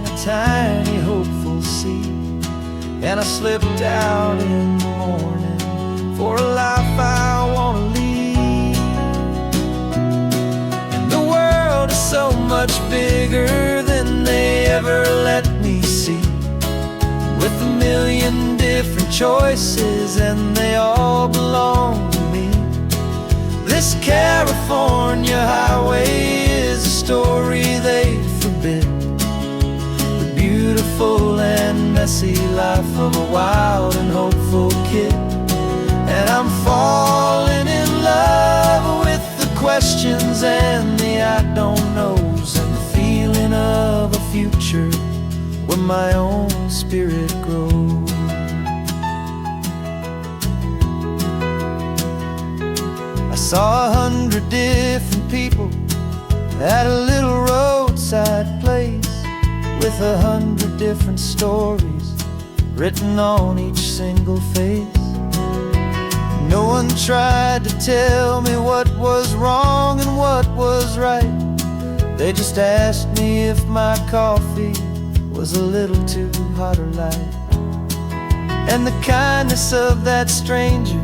a tiny hopeful seed, and I slipped out in the morning for a life I want to lead. And the world is so much bigger than they ever let me see, with a million different choices and they all belong to me. This California highway is a story they forbid, the beautiful and messy life of a wild and hopeful kid. And I'm falling in love with the questions and the I don't knows, and the feeling of a future where my own spirit grows. saw 100 different people at a little roadside place, with 100 different stories written on each single face. No one tried to tell me what was wrong and what was right. They just asked me if my coffee was a little too hot or light. And the kindness of that stranger,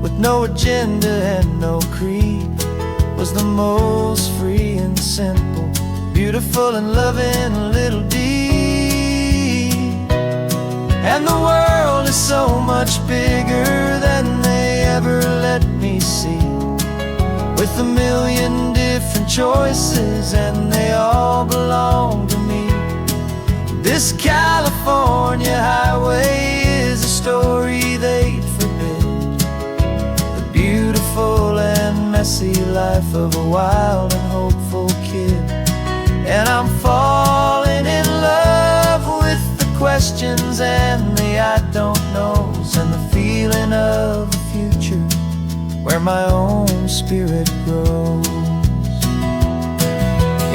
with no agenda and no creed, was the most free and simple, beautiful and loving little deed. And the world is so much bigger than they ever let me see, with a million different choices and they all belong to me. This California highway is a story they'd forbid, the beautiful and messy life of a wild and hopeful kid. And I'm falling in love with the questions and the I don't knows, and the feeling of a future where my own spirit grows.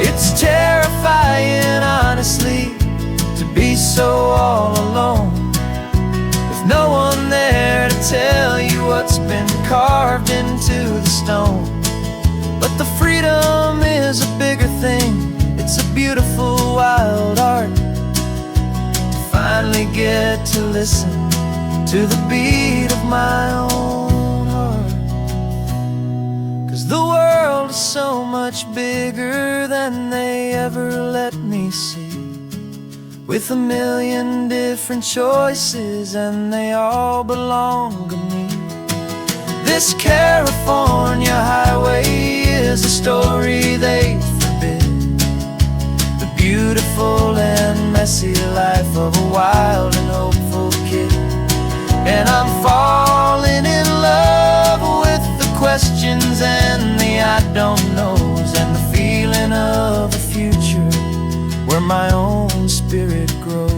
It's terrifying, honestly, to be so all alone, with no one there to tell you what's been carved into the stone. But the freedom is a bigger thing. It's a beautiful wild art to finally get to listen to the beat of my own heart. 'Cause the world is so much bigger than they ever let me see, with a million different choices and they all belong to me. This California highway is a story they forbid, the beautiful and messy life of a wild and hopeful kid. And I'm falling in love with the questions and the I don't knows, and the feeling of a future where my own spirit grows.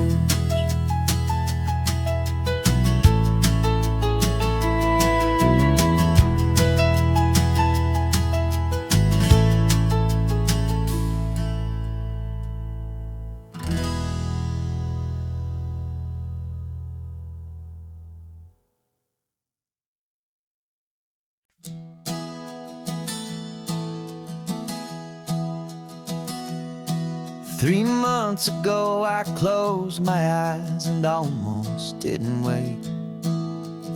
Three months ago I closed my eyes and almost didn't wait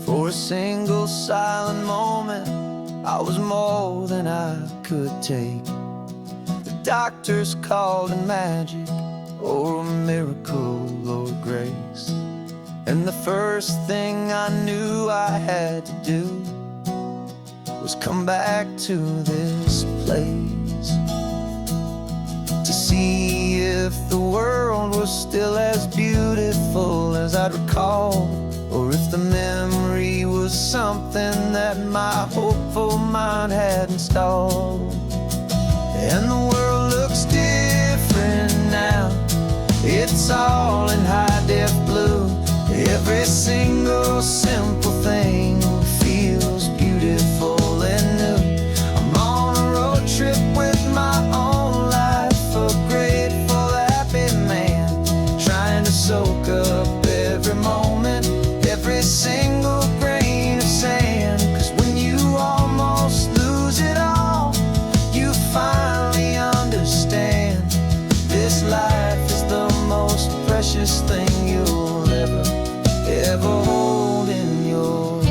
for a single silent moment. I was more than I could take. The doctors called it magic, or a miracle, or grace. And the first thing I knew I had to do was come back to this place, to see if the world was still as beautiful as I'd recall, or if the memory was something that my hopeful mind had installed. And the world looks different now, it's all in high-def blue. Every single simple thing feels beautiful and new. I'm on a road trip with my own life, a grateful, happy man, trying to soak up every moment, every single grain of sand. 'Cause when you almost lose it all, you finally understand this life is the most precious thing you'll ever hold in your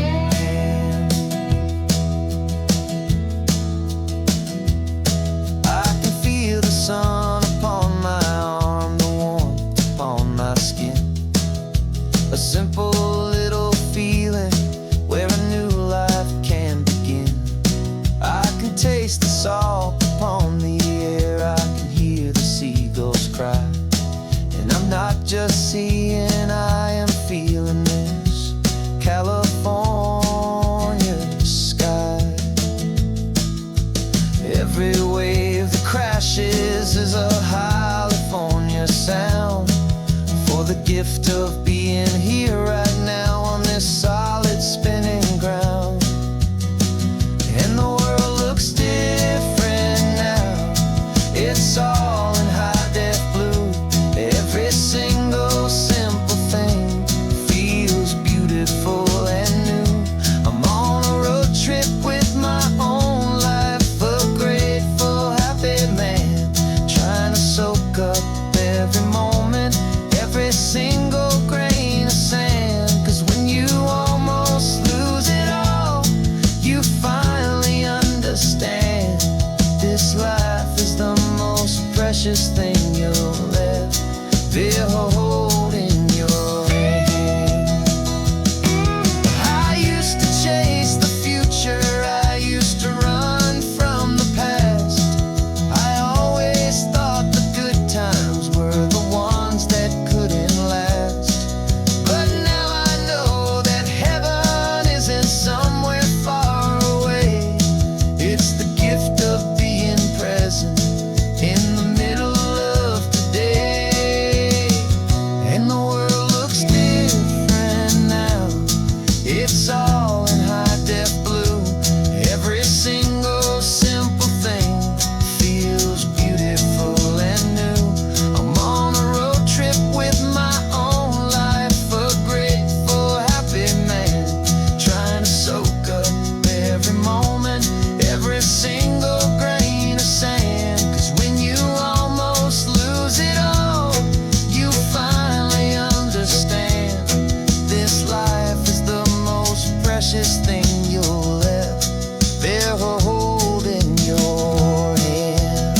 best thing you'll ever hold in your hand.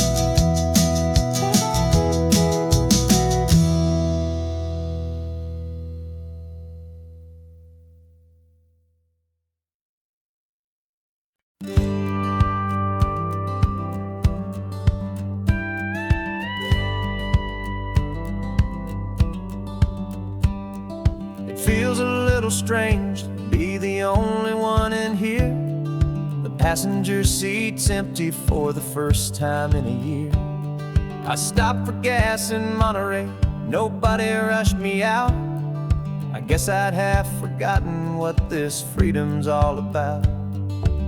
It feels a little strange to be the only one in here. The passenger seat's empty for the first time in a year. I stopped for gas in Monterey, nobody rushed me out. I guess I'd half forgotten what this freedom's all about.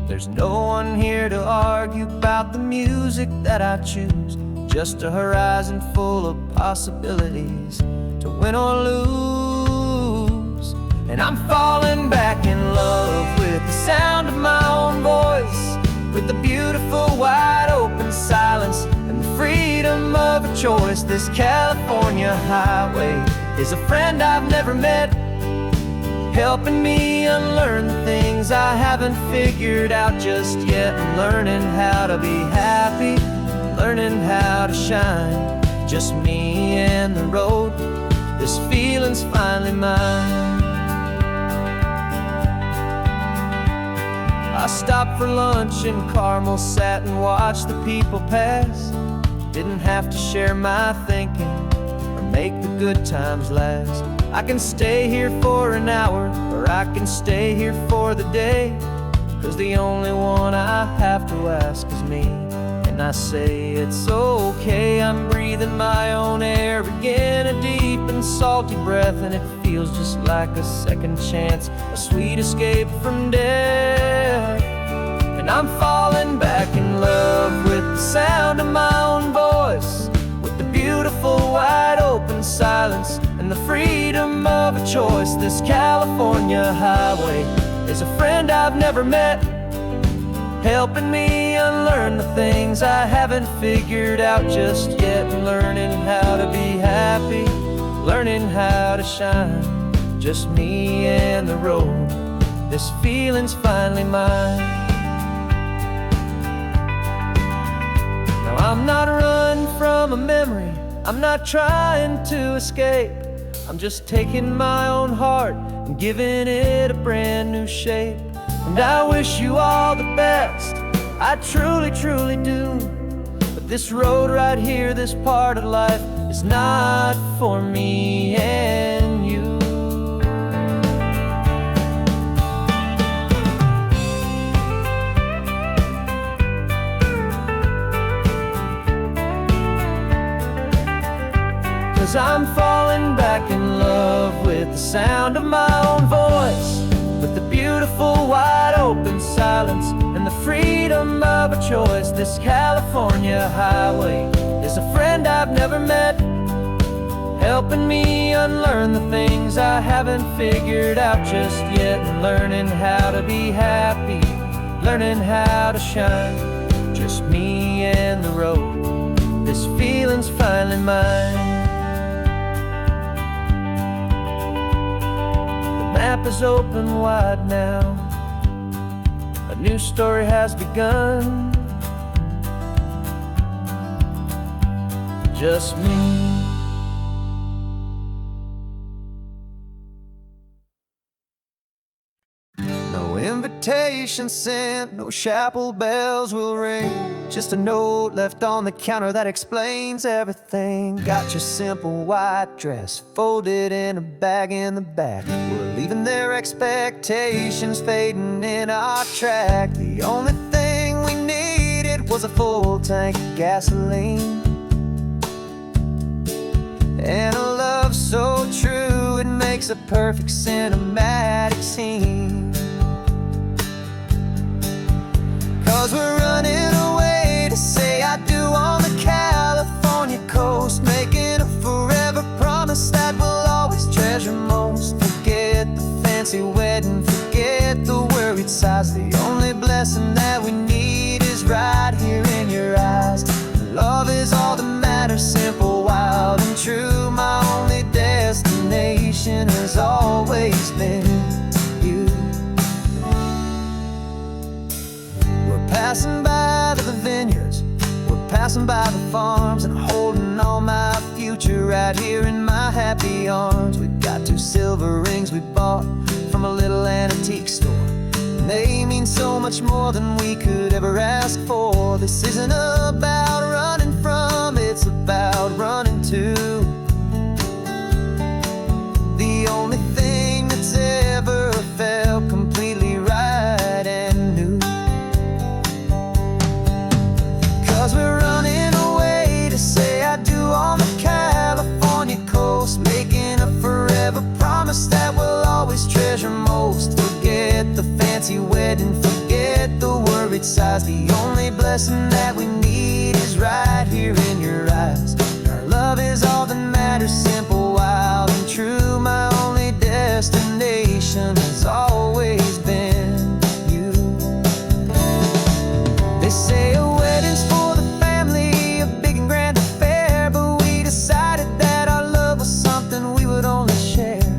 There's no one here to argue about the music that I choose, just a horizon full of possibilities to win or lose. And I'm falling back in love with the sound of my own voice, with the beautiful wide open silence and the freedom of a choice. This California highway is a friend I've never met, helping me unlearn the things I haven't figured out just yet. I'm learning how to be happy, learning how to shine, just me and the road. This feeling's finally mine. I stopped for lunch in Carmel, sat and watched the people pass. Didn't have to share my thinking or make the good times last. I can stay here for an hour, or I can stay here for the day, 'cause the only one I have to ask is me. And I say it's okay, I'm breathing my own air again, a deep and salty breath, and it feels just like a second chance, a sweet escape from death. And I'm falling back in love with the sound of my own voice, with the beautiful wide open silence and the freedom of a choice. This California highway is a friend I've never met, helping me unlearn the things I haven't figured out just yet. Learning how to be happy, learning how to shine, just me and the road. This feeling's finally mine. Now I'm not running from a memory, I'm not trying to escape. I'm just taking my own heart and giving it a brand new shape. And I wish you all the best, I truly, truly do. But this road right here, this part of life, is not for me and you. 'Cause I'm falling back in love with the sound of my own voice, with the beautiful wide open silence and the freedom of a choice. This California highway is a friend I've never met, helping me unlearn the things I haven't figured out just yet. And learning how to be happy, learning how to shine, just me and the road. This feeling's finally mine. The map is open wide now, a new story has begun. Just me. No invitation sent, no chapel bells will ring, just a note left on the counter that explains everything. Got your simple white dress folded in a bag in the back. We're leaving their expectations fading in our track. The only thing we needed was a full tank of gasoline, and a love so true it makes a perfect cinematic scene. 'Cause we're running away to say I do on the California coast, making a forever promise that we'll always treasure most. Forget the fancy wedding, forget the worried sighs. The only blessing that we need is right here in your eyes. Love is all that matters, simple, wild, and true. My only destination has always been you. passing by the vineyards, we're passing by the farms, and holding on my future right here in my happy arms. We've got 2 silver rings we bought from a little antique store, and they mean so much more than we could ever ask for. This isn't about running from, it's about running to the only thing that's ever felt completely right and new. 'Cause we're running away to say I do on the California coast, making a forever promise that we'll always treasure most. Forget the fancy wedding, forget the worried sighs. The only blessing that we need is right here in your eyes. Our love is all that matters, simple, wild, and true. My only destination has always been you. They say a wedding's for the family, a big and grand affair, but we decided that our love was something we would only share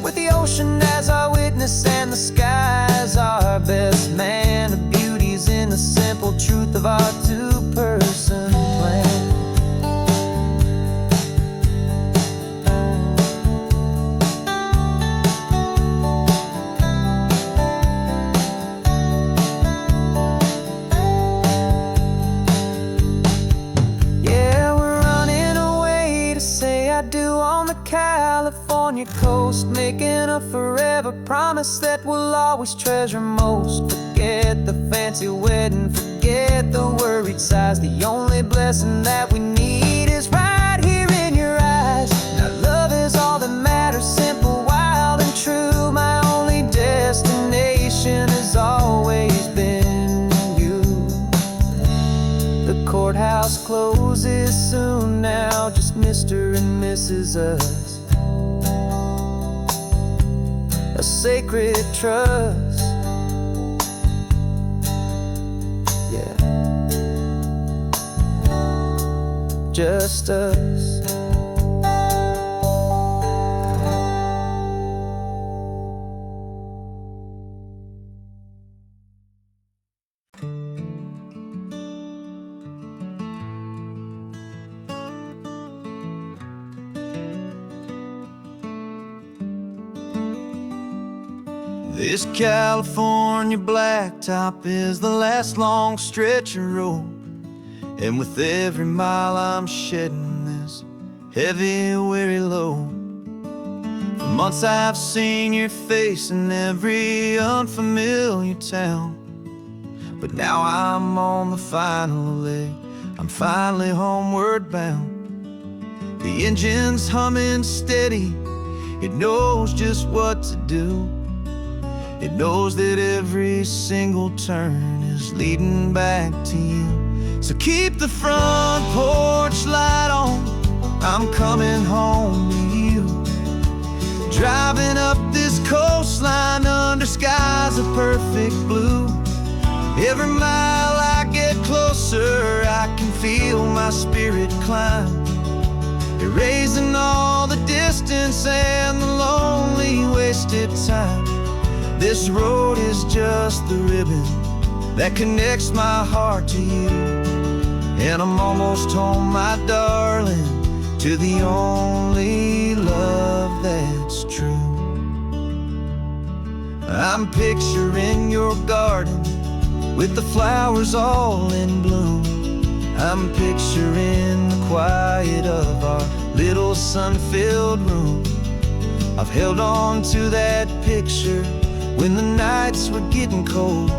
with the ocean as our witness and the sky as our best man. The beauty's in the simple truth of our 2-person plan. California coast, making a forever promise that we'll always treasure most. Forget the fancy wedding, forget the worried sighs. The only blessing that we need is right here in your eyes. Now love is all that matters, simple, wild, and true. My only destination has always been you. The courthouse closes soon now, just Mr. and Mrs. Us, a sacred trust. Yeah, just us. This California blacktop is the last long stretch of road, and with every mile I'm shedding this heavy, weary load. For months I've seen your face in every unfamiliar town, but now I'm on the final leg, I'm finally homeward bound. The engine's humming steady, it knows just what to do. It knows that every single turn is leading back to you. So keep the front porch light on, I'm coming home to you. Driving up this coastline under skies of perfect blue. Every mile I get closer, I can feel my spirit climb, erasing all the distance and the lonely wasted time. This road is just the ribbon that connects my heart to you, and I'm almost home, my darling, to the only love that's true. I'm picturing your garden with the flowers all in bloom. I'm picturing the quiet of our little sun-filled room. I've held on to that picture when the nights were getting cold,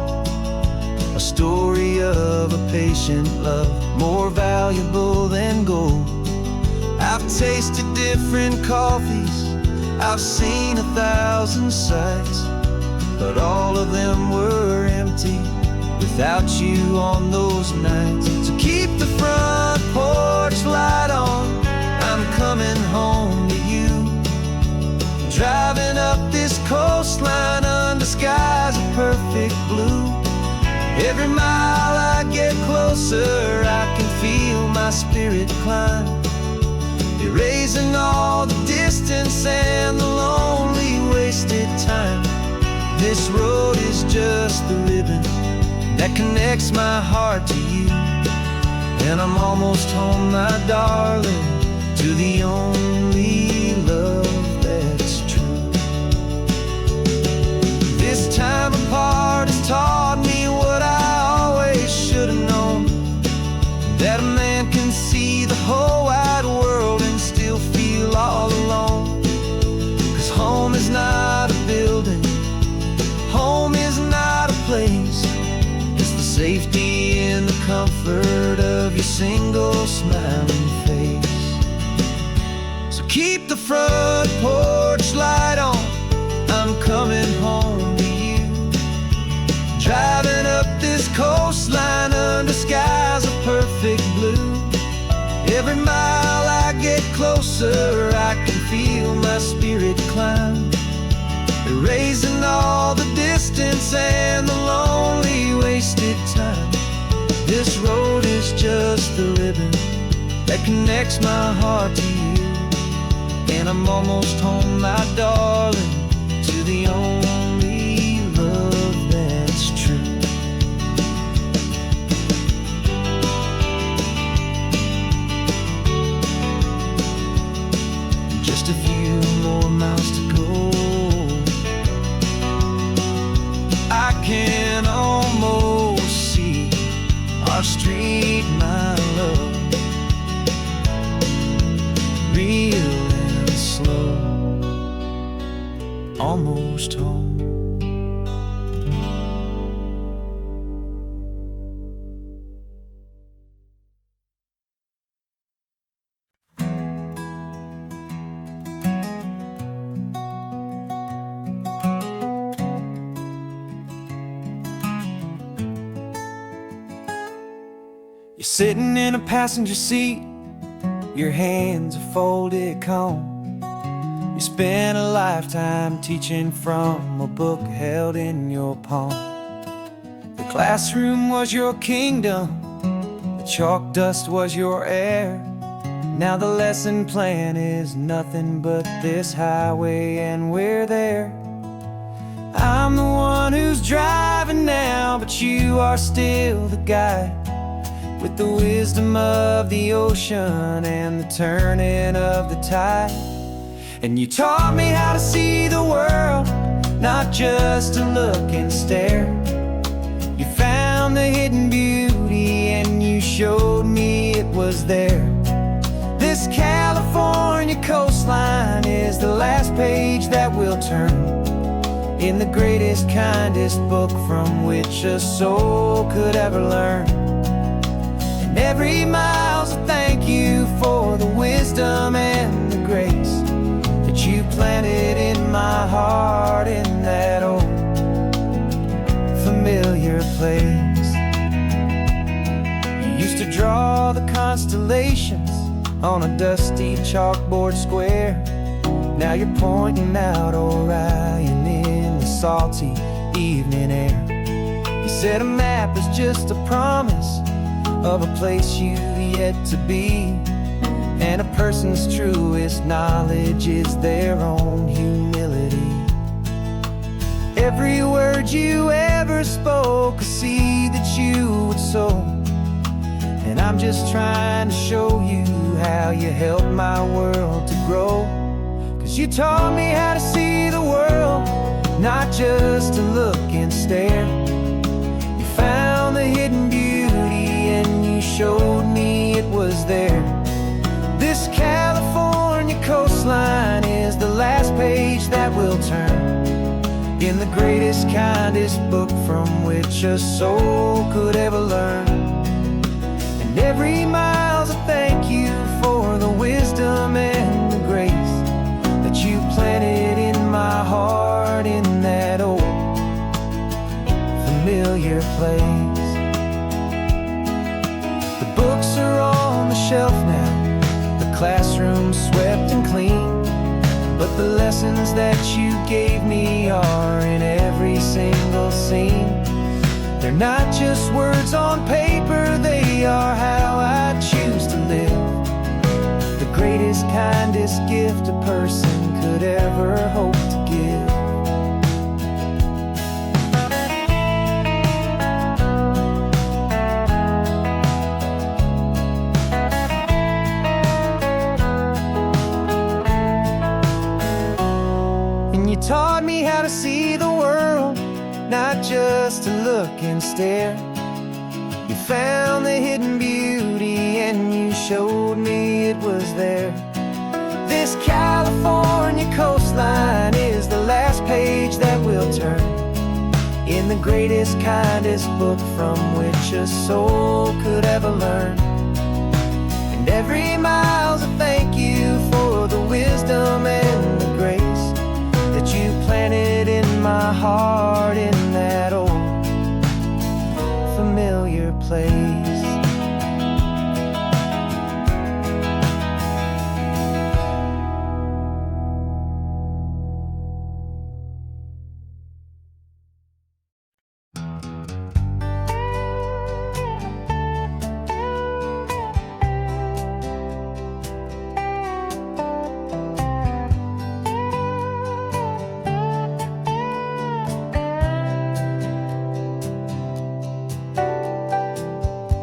a story of a patient love, more valuable than gold. I've tasted different coffees, I've seen 1,000 sights, but all of them were empty without you on those nights. So keep the front porch light on, I'm coming home to you. Driving up this coastline under skies of perfect blue. Every mile I get closer, I can feel my spirit climb, erasing all the distance and the lonely wasted time. This road is just the ribbon that connects my heart to you. And I'm almost home, my darling, to the only love that's true. This time apart has taught me what I always should have known, that a man can see the whole wide world and still feel all alone. 'Cause home is not a building, home is not a place, it's the safety and the comfort of your single smiling face. So keep the front porch light on, I'm coming home to you. Driving up this coastline under skies of perfect blue. Every mile I get closer, I can feel my spirit climb, erasing all the distance and the lonely wasted time. This road is just the ribbon that connects my heart to you. And I'm almost home, my darling, to the only love that's true. Just a few more miles to go, I can almost see our street, my love, real and slow, almost home. You're sitting in a passenger seat, your hands are folded calm. You spent a lifetime teaching from a book held in your palm. The classroom was your kingdom, the chalk dust was your air. Now the lesson plan is nothing but this highway and we're there. I'm the one who's driving now, but you are still the guide, with the wisdom of the ocean and the turning of the tide. And you taught me how to see the world, not just to look and stare. You found the hidden beauty and you showed me it was there. This California coastline is the last page that we'll turn in the greatest, kindest book from which a soul could ever learn. Every mile's a thank you for the wisdom and the grace that you planted in my heart in that old familiar place. You used to draw the constellations on a dusty chalkboard square. Now you're pointing out Orion in the salty evening air. You said a map is just a promise of a place you've yet to be, and a person's truest knowledge is their own humility. Every word you ever spoke, a seed that you would sow, and I'm just trying to show you how you helped my world to grow. 'Cause you taught me how to see the world, not just to look and stare. You found the hidden beauty and you showed me it was there. This California coastline is the last page that we'll turn in the greatest, kindest book from which a soul could ever learn. And every mile's a thank you for the wisdom and the grace that you planted in my heart in that old familiar place. The books are on the shelf now, the classroom swept and clean, but the lessons that you gave me are in every single scene. They're not just words on paper, they are how I choose to live. The greatest, kindest gift a person could ever hope to give. look and stare. You found the hidden beauty and you showed me it was there. This California coastline is the last page that we'll turn in the greatest, kindest book from which a soul could ever learn. And every mile's a thank you for the wisdom and the grace that you planted in my heart in that old familiar place.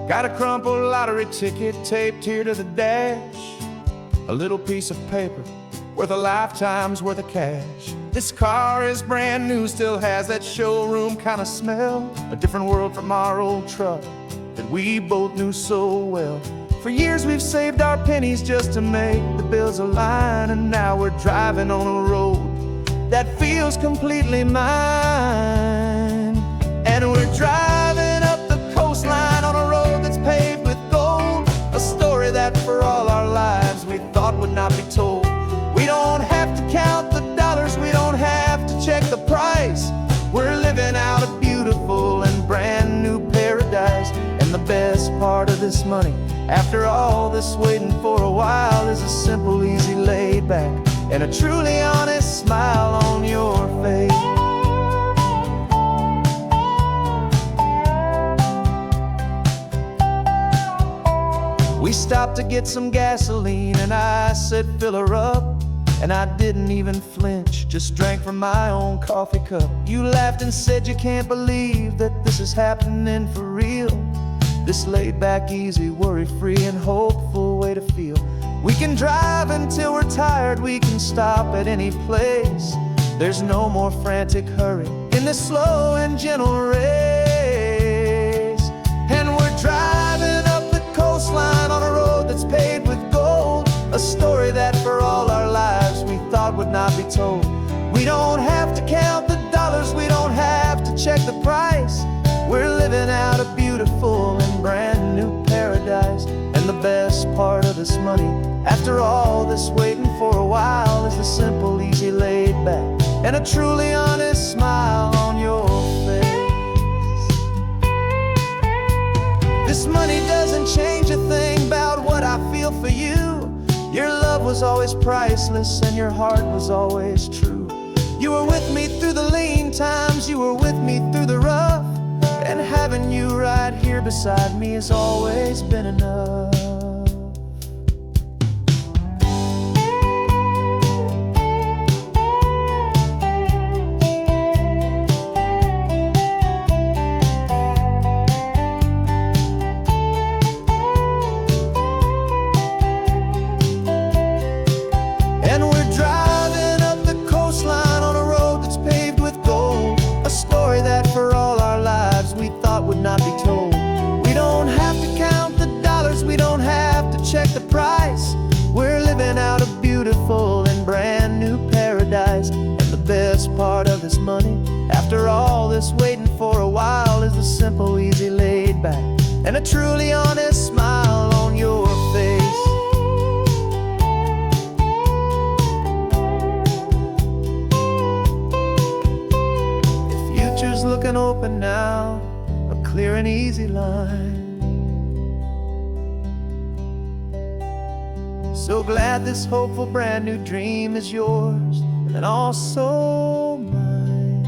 Got a crumpled lottery ticket taped here to the dash, a little piece of paper worth a lifetime's worth of cash. This car is brand new, still has that showroom kind of smell, a different world from our old truck that we both knew so well. For years we've saved our pennies just to make the bills align, and now we're driving on a road that feels completely mine. And we're driving up the coastline on a road that's paved with gold, a story that for all our lives we thought would not be told. We don't have to count the dollars, we don't have to check the price. We're living out a beautiful and brand new paradise. And the best part of this money, after all this waiting for a while, is a simple, easy, laid back, and a truly honest smile on your face. We stopped to get some gasoline and I said fill her up, and I didn't even flinch, just drank from my own coffee cup. You laughed and said you can't believe that this is happening for real. This laid back, easy, worry-free and hopeful way to feel. We can drive until we're tired, we can stop at any place. There's no more frantic hurry in this slow and gentle race. And we're driving up the coastline on a road that's paved with gold, a story that for all our lives we thought would not be told. We don't have to count the dollars, we don't have to check the price. We're living out a beautiful and brand new paradise. And the best part of this money, after all this waiting for a while, is the simple, easy, laid back, and a truly honest smile on your face. This money doesn't change a thing about what I feel for you. Your love was always priceless and your heart was always true. You were with me through the lean times, you were with me through the rough, and having you right here beside me has always been enough. And we're driving up the coastline on a road that's paved with gold, a story that for all our lives we thought would not be told. We don't have to count the dollars, we don't have to check the price. We're living out a beautiful and brand new paradise. And the best part of this money, after all this waiting for a while, is the simple, easy, laid back, and a truly honest smile on your face. The future's looking open now, a clear and easy line. So glad this hopeful brand new dream is yours and also mine.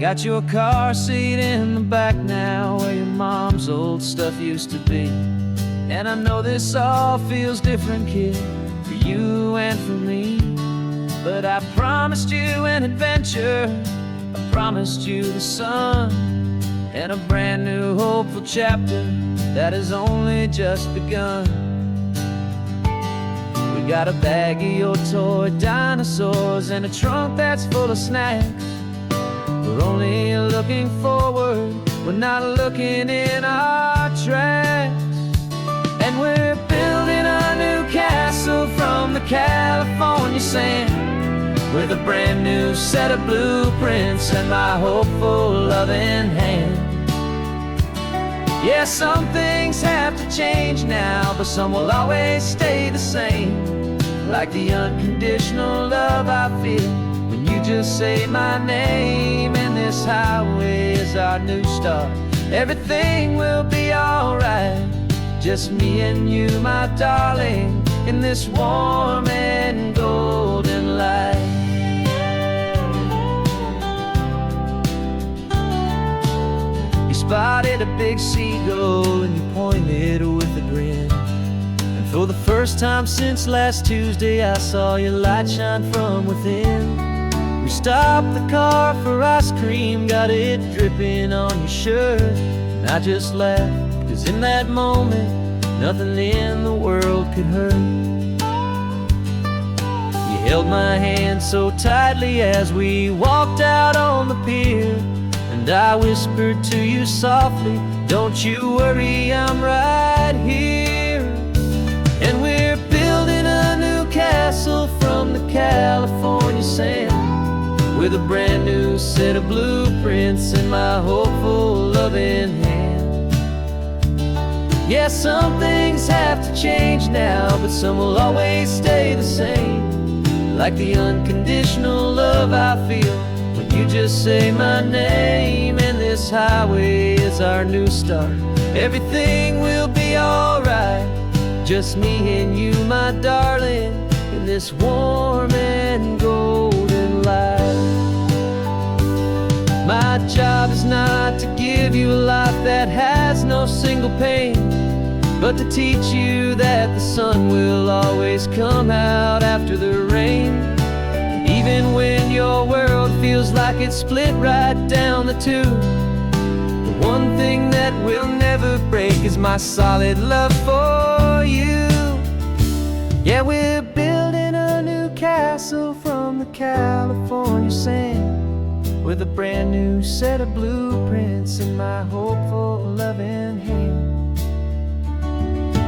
Got your car seat in the back now, where your mom's old stuff used to be. And I know this all feels different, kid, for you and for me. But I promised you an adventure, I promised you the sun, and a brand new hopeful chapter that has only just begun. We got a bag of your toy dinosaurs and a trunk that's full of snacks. We're only looking forward, we're not looking in our tracks. And we're building a new castle from the California sand, with a brand new set of blueprints and my hopeful loving hand. Yeah, some things have to change now, but some will always stay the same. Like the unconditional love I feel when you just say my name. And this highway is our new start. Everything will be alright, just me and you, my darling, in this warm and golden light. You spotted a big seagull and you pointed with a grin. And for the first time since last Tuesday, I saw your light shine from within. We stopped the car for ice cream, got it dripping on your shirt. And I just laughed, 'cause in that moment, nothing in the world could hurt. You held my hand so tightly as we walked out on the pier, and I whispered to you softly, don't you worry, I'm right here. And we're building a new castle from the California sand, with a brand new set of blueprints in my hopeful loving hand. Yeah, some things have to change now, but some will always stay the same. Like the unconditional love I feel when you just say my name. And this highway is our new start. Everything will be alright, just me and you, my darling, in this warm and golden light. My job is not to give you a life that has no single pain, but to teach you that the sun will always come out after the rain. Even when your world feels like it's split right down the two, the one thing that will never break is my solid love for you. Yeah, we're building a new castle from the California sand, with a brand new set of blueprints in my hopeful loving hand.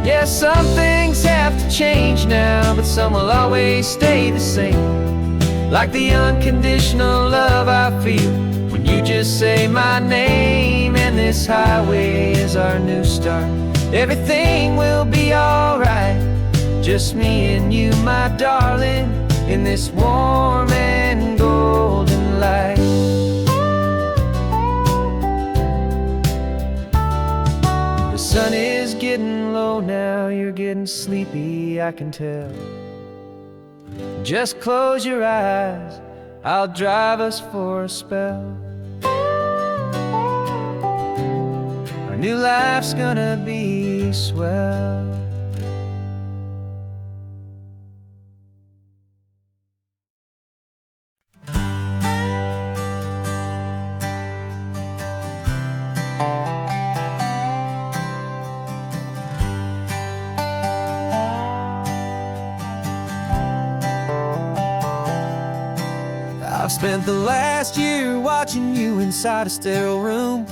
Yeah, some things have to change now, but some will always stay the same. Like the unconditional love I feel when you just say my name. And this highway is our new start. Everything will be alright, just me and you, my darling, in this warm and golden light. The sun is getting low now, you're getting sleepy, I can tell. Just close your eyes, I'll drive us for a spell. Our new life's gonna be swell. I've spent the last year watching you inside a sterile room,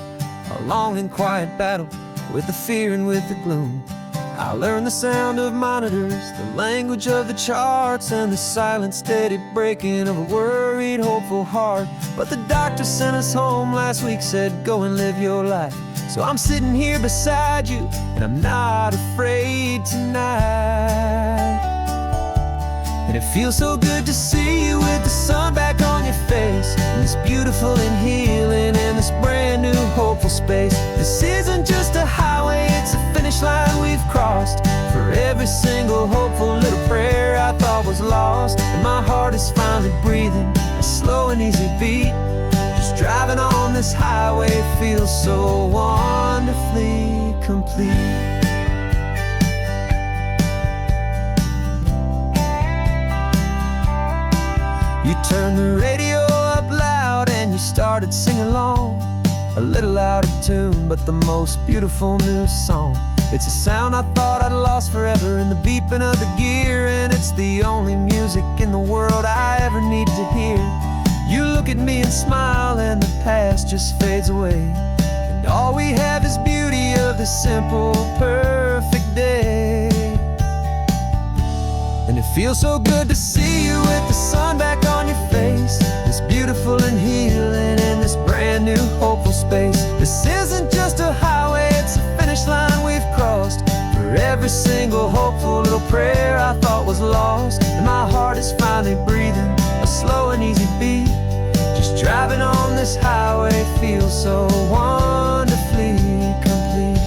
a long and quiet battle with the fear and with the gloom. I learned the sound of monitors, the language of the charts, and the silent, steady breaking of a worried, hopeful heart. But the doctor sent us home last week, said go and live your life. So I'm sitting here beside you, and I'm not afraid tonight. And it feels so good to see you with the sun back on your face, and this beautiful and healing in this brand new hopeful space. This isn't just a highway, it's a finish line we've crossed. For every single hopeful little prayer I thought was lost, and my heart is finally breathing a slow and easy beat. Just driving on this highway feels so wonderfully complete. turned the radio up loud and you started singing along. A little out of tune, but the most beautiful new song. It's a sound I thought I'd lost forever in the beeping of the gear, and it's the only music in the world I ever need to hear. You look at me and smile, and the past just fades away, and all we have is beauty of this simple, perfect day. And it feels so good to see you with the sun back on your face, this beautiful and healing in this brand new hopeful space. This isn't just a highway, it's a finish line we've crossed. For every single hopeful little prayer I thought was lost, and my heart is finally breathing a slow and easy beat. Just driving on this highway feels so wonderfully complete.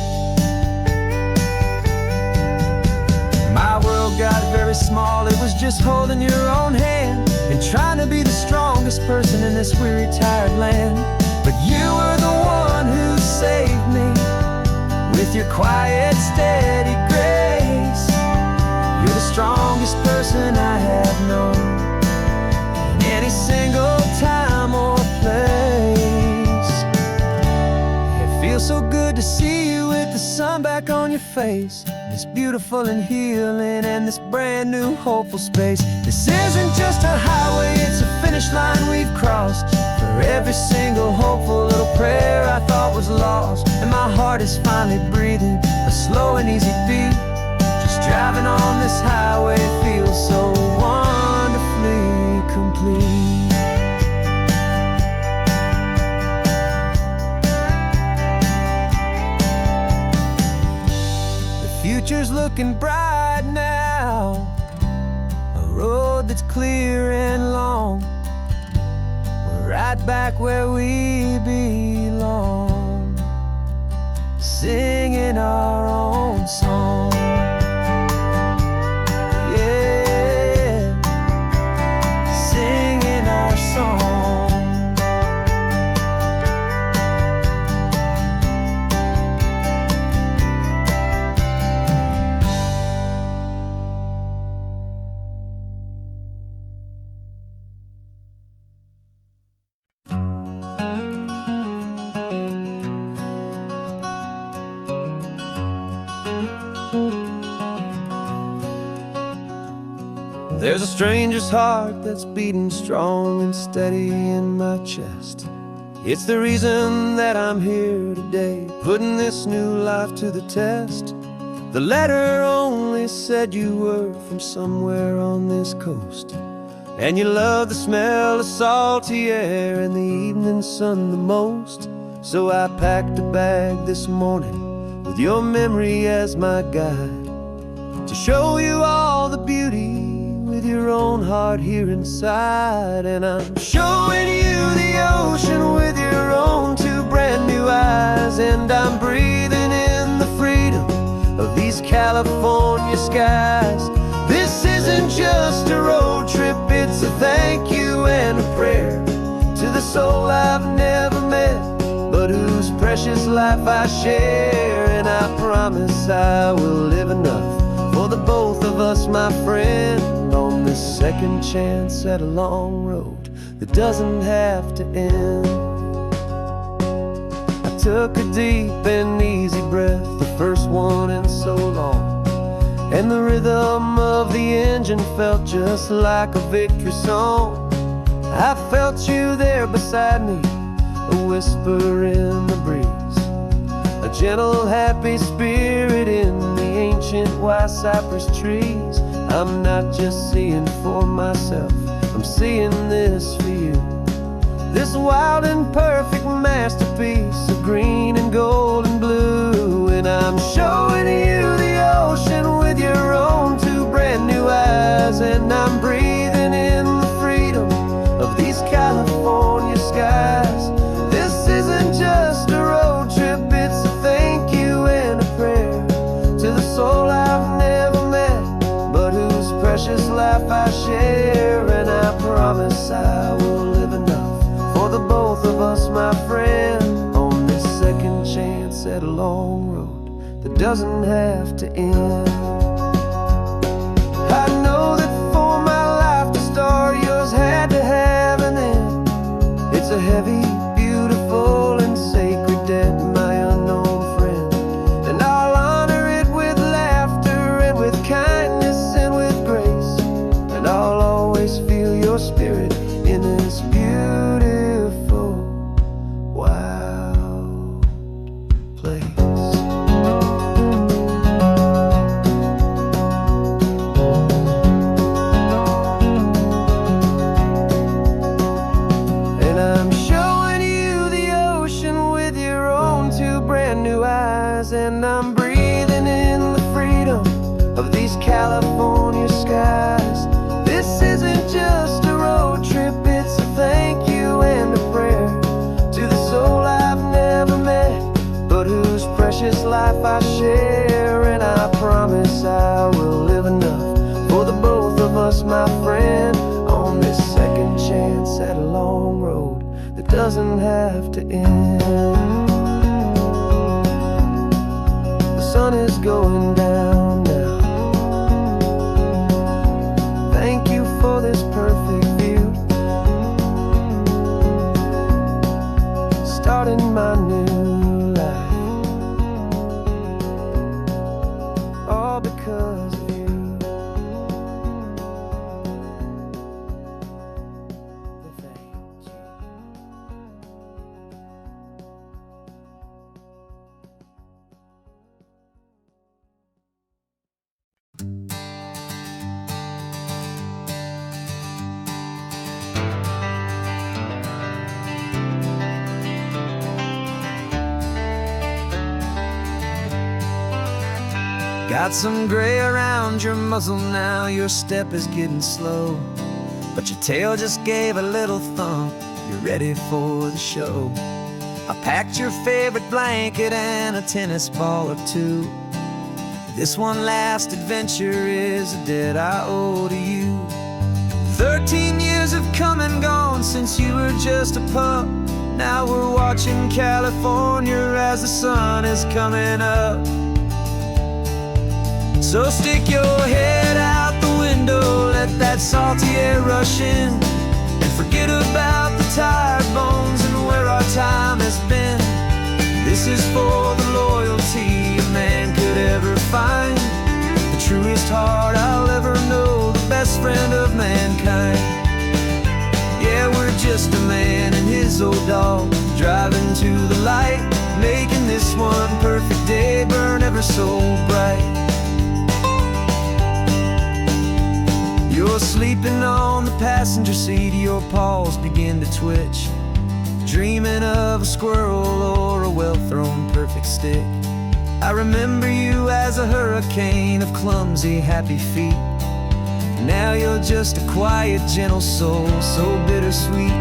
My world got very small, it was just holding your own hand and trying to be the strongest person in this weary, tired land. But you were the one who saved me with your quiet, steady grace. You're the strongest person I have known in any single time or place. It feels so good to see you with the sun back on your face, this beautiful and healing and this brand new hopeful space. This isn't just a highway, it's a finish line we've crossed. For every single hopeful little prayer I thought was lost, and my heart is finally breathing a slow and easy beat. Just driving on this highway feels so wonderfully complete. The future's looking bright now, a road that's clear and long. We're right back where we belong, singing our own song. Yeah, singing our song. There's a stranger's heart that's beating strong and steady in my chest. It's the reason that I'm here today, putting this new life to the test. The letter only said you were from somewhere on this coast, and you love the smell of salty air and the evening sun the most. So I packed a bag this morning with your memory as my guide, to show you all the beauty with your own heart here inside. And I'm showing you the ocean with your own two brand new eyes, and I'm breathing in the freedom of these California skies. This isn't just a road trip, it's a thank you and a prayer to the soul I've never met, but whose precious life I share. And I promise I will live enough for the both of us, my friend, on this second chance at a long road that doesn't have to end. I took a deep and easy breath, the first one in so long, and the rhythm of the engine felt just like a victory song. I felt you there beside me, a whisper in the breeze, a gentle, happy spirit in the ancient white cypress trees. I'm not just seeing for myself, I'm seeing this for you, this wild and perfect masterpiece of green and gold and blue. And I'm showing you the ocean with your own two brand new eyes, and I'm breathing in the freedom of these California skies. This isn't just a road trip, it's a thank you and a prayer to the soul I've never met, but whose precious life I share. And I promise I will live enough for the both of us, my friend, on this second chance at a long road that doesn't have to end. I know that for my life to start, yours had to have a heavy, beautiful, and sacred debt, my unknown friend. And I'll honor it with laughter and with kindness and with grace. And I'll always feel your spirit in this beautiful, wild place. And I'm breathing in the freedom of these California skies. This isn't just a road trip, it's a thank you and a prayer to the soul I've never met, but whose precious life I share. And I promise I will live enough for the both of us, my friend, on this second chance at a long road that doesn't have to end. The sun is going down now. Thank you for this perfect view, starting my new life, all because of you. Thank you. Got some gray around your muzzle now, your step is getting slow, but your tail just gave a little thump, you're ready for the show. I packed your favorite blanket and a tennis ball or two. This one last adventure is a debt I owe to you. 13 years have come and gone since you were just a pup. Now we're watching California as the sun is coming up. So stick your head out the window, let that salty air rush in, and forget about the tired bones and where our time has been. This is for the loyalty a man could ever find, the truest heart I'll ever know, the best friend of mankind. Yeah, we're just a man and his old dog, driving to the light, making this one perfect day burn ever so bright. You're sleeping on the passenger seat, your paws begin to twitch, dreaming of a squirrel or a well-thrown perfect stick. I remember you as a hurricane of clumsy, happy feet. Now you're just a quiet, gentle soul, so bittersweet.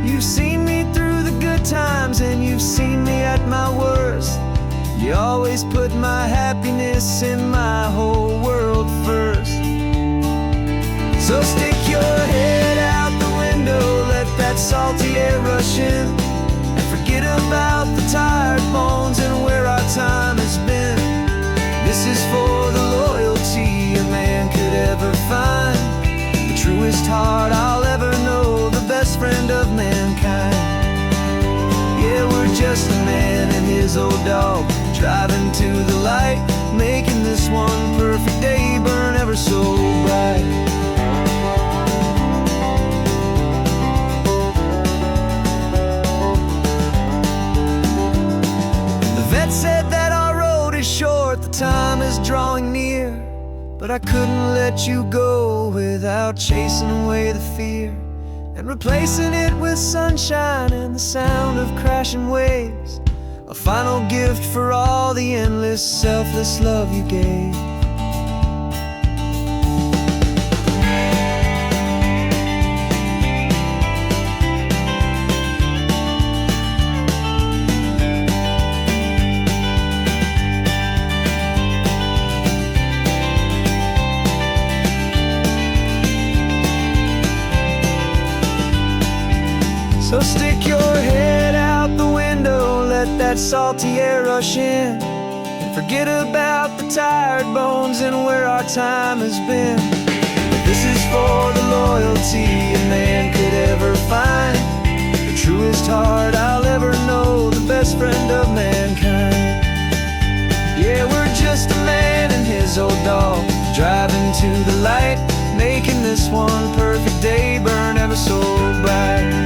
You've seen me through the good times and you've seen me at my worst. You always put my happiness in my whole world first. So stick your head out the window, let that salty air rush in, and forget about the tired bones and where our time has been. This is for the loyalty a man could ever find, the truest heart I'll ever know, the best friend of mankind. Yeah, we're just a man and his old dog, driving to the light, making this one perfect day burn ever so bright. Said that our road is short, the time is drawing near, but I couldn't let you go without chasing away the fear and replacing it with sunshine and the sound of crashing waves, a final gift for all the endless, selfless love you gave. So stick your head out the window, let that salty air rush in, and forget about the tired bones and where our time has been. This is for the loyalty a man could ever find, the truest it all, driving to the light, making this one perfect day burn ever so bright.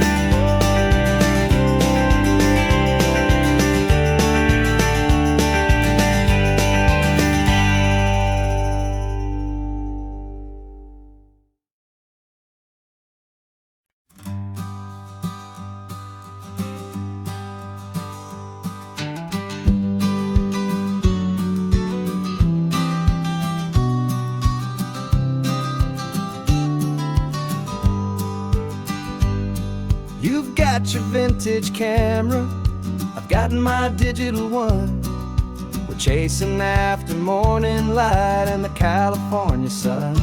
You've got your vintage camera, I've got my digital one. We're chasing after morning light and the California sun.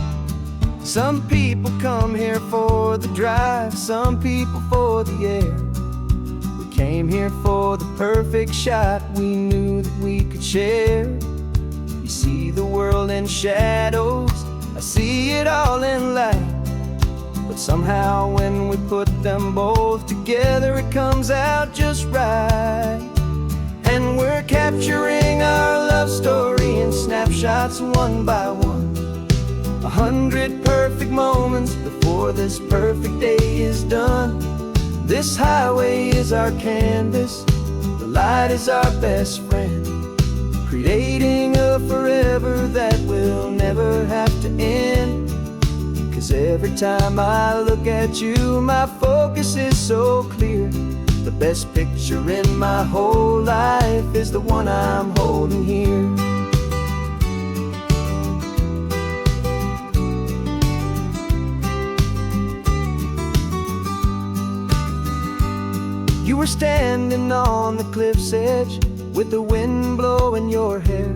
Some people come here for the drive, some people for the air. We came here for the perfect shot we knew that we could share. You see the world in shadows, I see it all in light. But somehow when we put them both together, it comes out just right. And we're capturing our love story in snapshots one by one. 100 perfect moments before this perfect day is done. This highway is our canvas, the light is our best friend, creating a forever that will never have to end. 'Cause every time I look at you, my focus is so clear. The best picture in my whole life is the one I'm holding here. You were standing on the cliff's edge with the wind blowing your hair,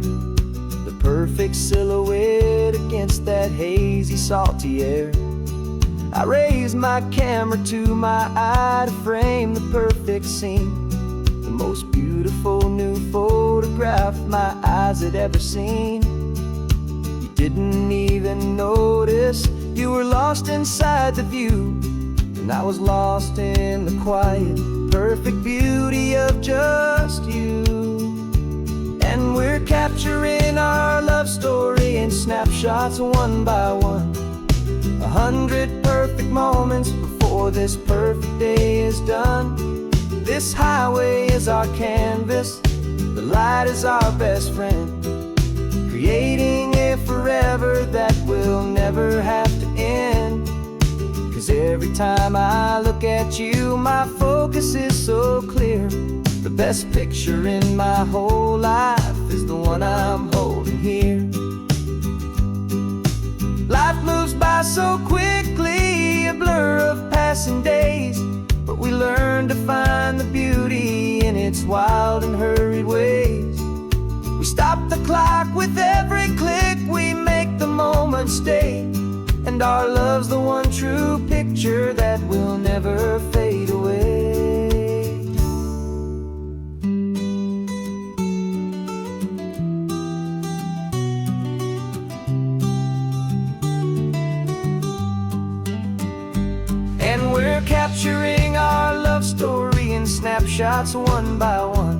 the perfect silhouette against that hazy, salty air. I raised my camera to my eye to frame the perfect scene, the most beautiful new photograph my eyes had ever seen. You didn't even notice you were lost inside the view, and I was lost in the quiet, perfect beauty of just you. And we're capturing our love story in snapshots one by one. 100 perfect moments before this perfect day is done. This highway is our canvas, the light is our best friend, creating a forever that will never have to end. 'Cause every time I look at you, my focus is so clear. The best picture in my whole life is the one I'm holding here. Life moves by so quickly, a blur of passing days, but we learn to find the beauty in its wild and hurried ways. We stop the clock with every click, we make the moment stay, and our love's the one true picture that will never fade away. And we're capturing our love story in snapshots one by one.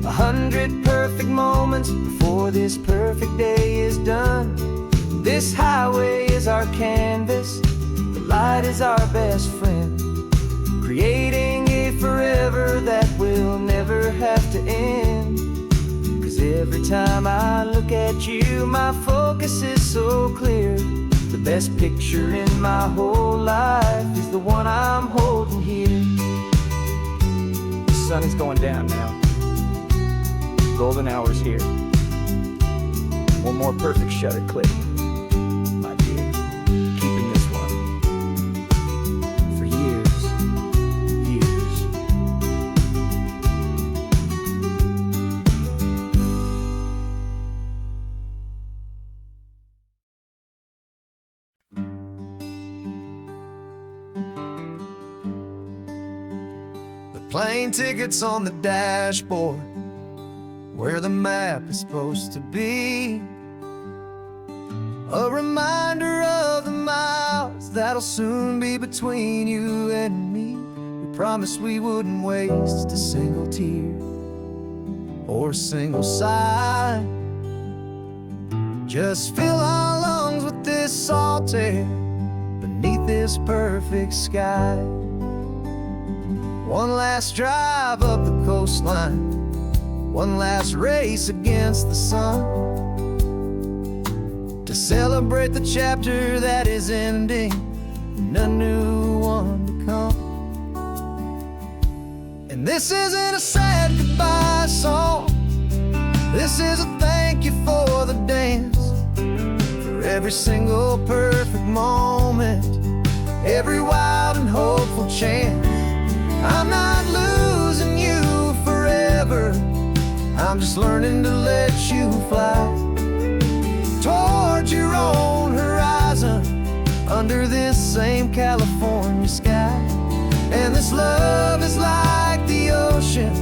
100 perfect moments before this perfect day is done. This highway is our canvas, the light is our best friend, creating a forever that will never have to end. 'Cause every time I look at you, my focus is so clear. The best picture in my whole life is the one I'm holding here. The sun is going down now, golden hour's here. One more perfect shutter click, my dear, keeping this one for years, years. The plane tickets on the dashboard, where the map is supposed to be, a reminder of the miles that'll soon be between you and me. We promised we wouldn't waste a single tear or a single sigh, Just fill our lungs with this salt air beneath this perfect sky. One last drive up the coastline, one last race against the sun, to celebrate the chapter that is ending and a new one to come. And this isn't a sad goodbye song, this is a thank you for the dance, for every single perfect moment, every wild and hopeful chance. I'm not losing you forever, I'm just learning to let you fly towards your own horizon, under this same California sky. And this love is like the ocean,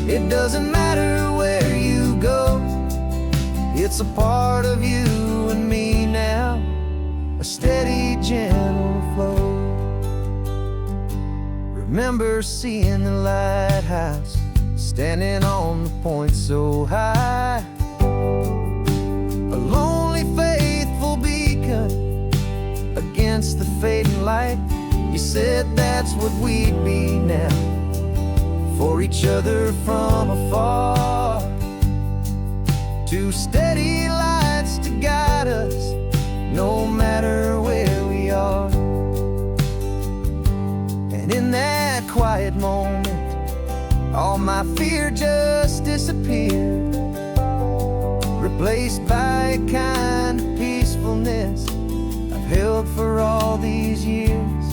it doesn't matter where you go, it's a part of you and me now, a steady, gentle flow. Remember seeing the lighthouse, standing on the point so high, a lonely, faithful beacon against the fading light. You said that's what we'd be now, for each other from afar. Two steady lights to guide us, no matter where we are. And in that quiet moment, all my fear just disappeared, replaced by a kind of peacefulness I've held for all these years.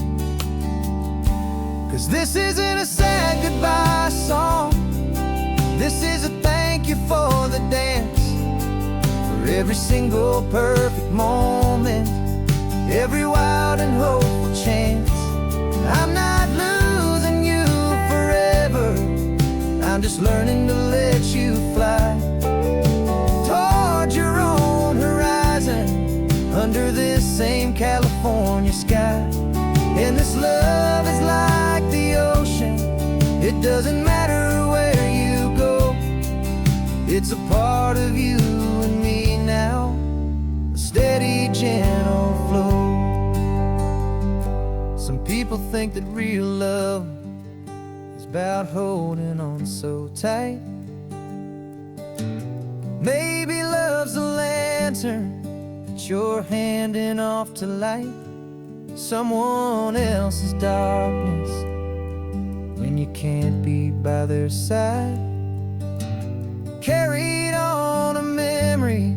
'Cause this isn't a sad goodbye song, this is a thank you for the dance, for every single perfect moment, every wild and hopeful chance. I'm not losing you forever, I'm just learning to let you fly towards your own horizon, under this same California sky. And this love is like the ocean, it doesn't matter where you go, it's a part of you and me now, a steady, gentle flow. Some people think that real love is about holding on so tight. Maybe love's a lantern that you're handing off to light someone else's darkness when you can't be by their side. Carried on a memory,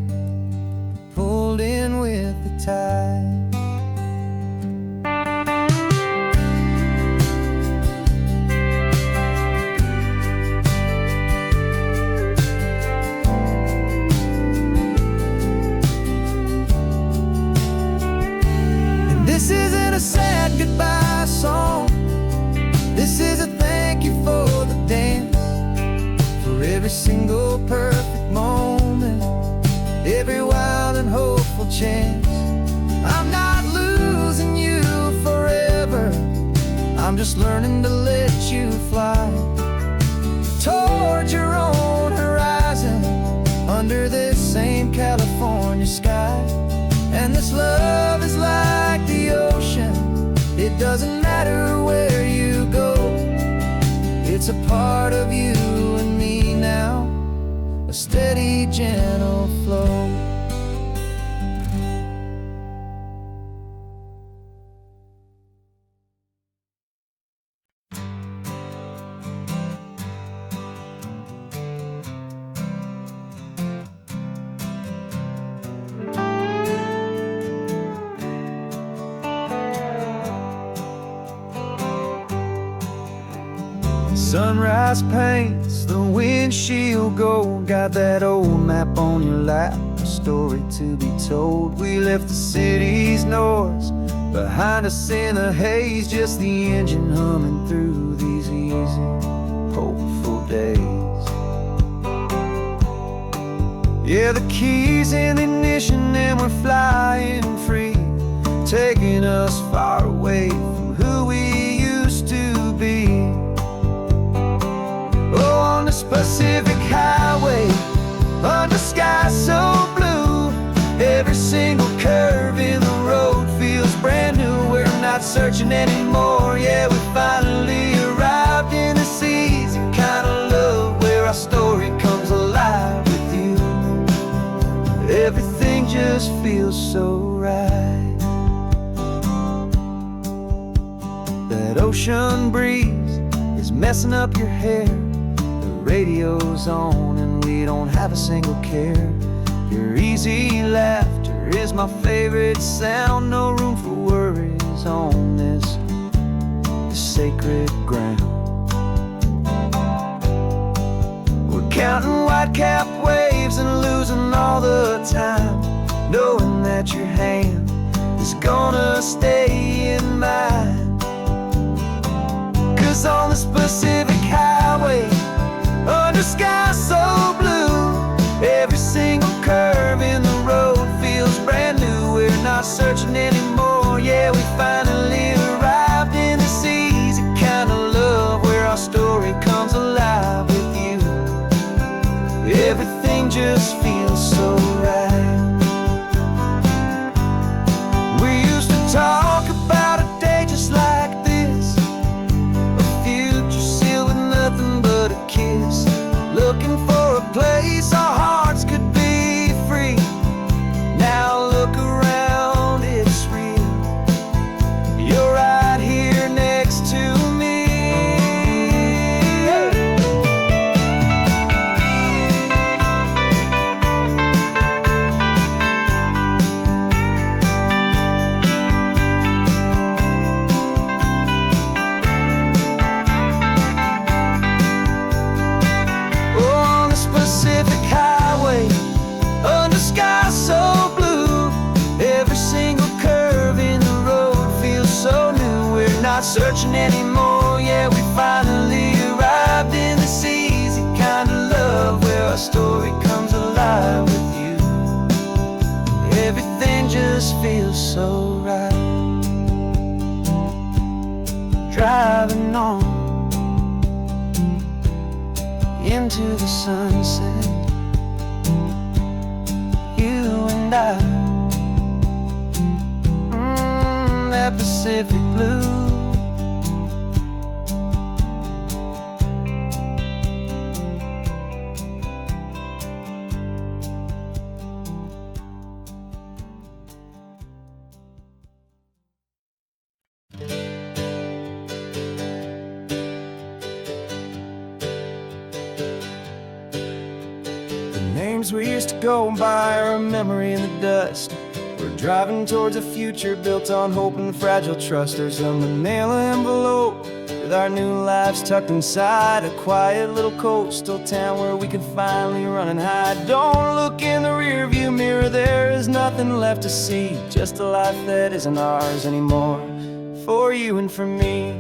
pulled in with the tide. This isn't a sad goodbye song, this is a thank you for the dance, for every single perfect moment, every wild and hopeful chance. I'm not losing you forever, I'm just learning to let you fly towards your own horizon, under this same California sky. And this love is like the ocean, it doesn't matter where you go, it's a part of you and me now, a steady, gentle flow. Sunrise paints the windshield gold, got that old map on your lap, a story to be told. We left the city's noise behind us in the haze, just the engine humming through these easy, hopeful days. Yeah, the keys in the ignition and we're flying free, taking us far away from who we used to be. Oh, on this Pacific highway, under sky so blue, searching anymore. Yeah, we finally arrived in this easy kind of love where our story comes alive with you. Everything just feels so right. That ocean breeze is messing up your hair. The radio's on and we don't have a single care. Your easy laughter is my favorite sound. No room for worries on this sacred ground. We're counting white-cap waves and losing all the time, knowing that your hand is gonna stay in mine. 'Cause on this Pacific highway, under sky so blue, every single curve in the road feels brand new. We're not searching anymore. Yeah, we finally arrived in this easy kind of love where our story comes alive with you. Everything just feels so right. We used to talk about a day just like this, a future sealed with nothing but a kiss. Looking for a place our hearts could be free. Now look around, it's real. You're right here next to me. Oh, on this Pacific highway, under sky so blue, every single curve in the road feels so new. We're not searching anymore. Yeah, we finally arrived in this easy kind of love where our story comes alive with you. Everything just feels so right. Driving on into the sunset, you and I, that Pacific blue. Names we used to go by are a memory in the dust. We're driving towards a future built on hope and fragile trust. There's a manila envelope with our new lives tucked inside, a quiet little coastal town where we could finally run and hide. Don't look in the rearview mirror, there is nothing left to see, just a life that isn't ours anymore, for you and for me.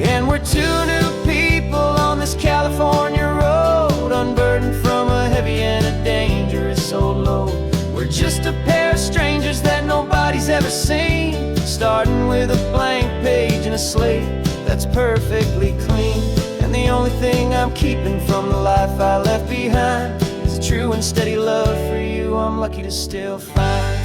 And we're two new people on this California road, unburdened from a heavy and a dangerous old load. We're just a pair of strangers that nobody's ever seen, starting with a blank page and a slate that's perfectly clean. And the only thing I'm keeping from the life I left behind is a true and steady love for you I'm lucky to still find.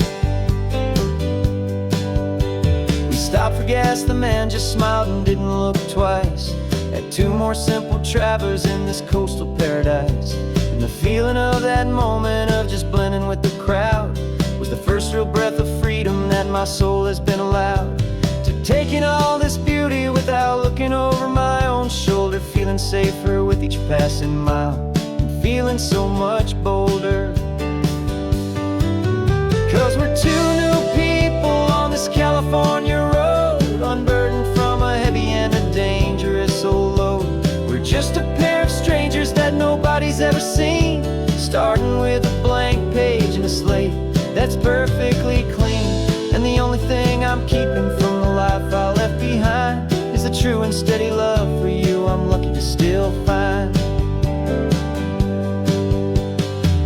Stopped for gas, the man just smiled and didn't look twice. Had two more simple travelers in this coastal paradise. And the feeling of that moment of just blending with the crowd was the first real breath of freedom that my soul has been allowed to take in all this beauty without looking over my own shoulder, feeling safer with each passing mile and feeling so much bolder. 'Cause we're two new people on this California road, unburdened from a heavy and a dangerous old load. We're just a pair of strangers that nobody's ever seen, starting with a blank page and a slate that's perfectly clean. And the only thing I'm keeping from the life I left behind is a true and steady love for you I'm lucky to still find.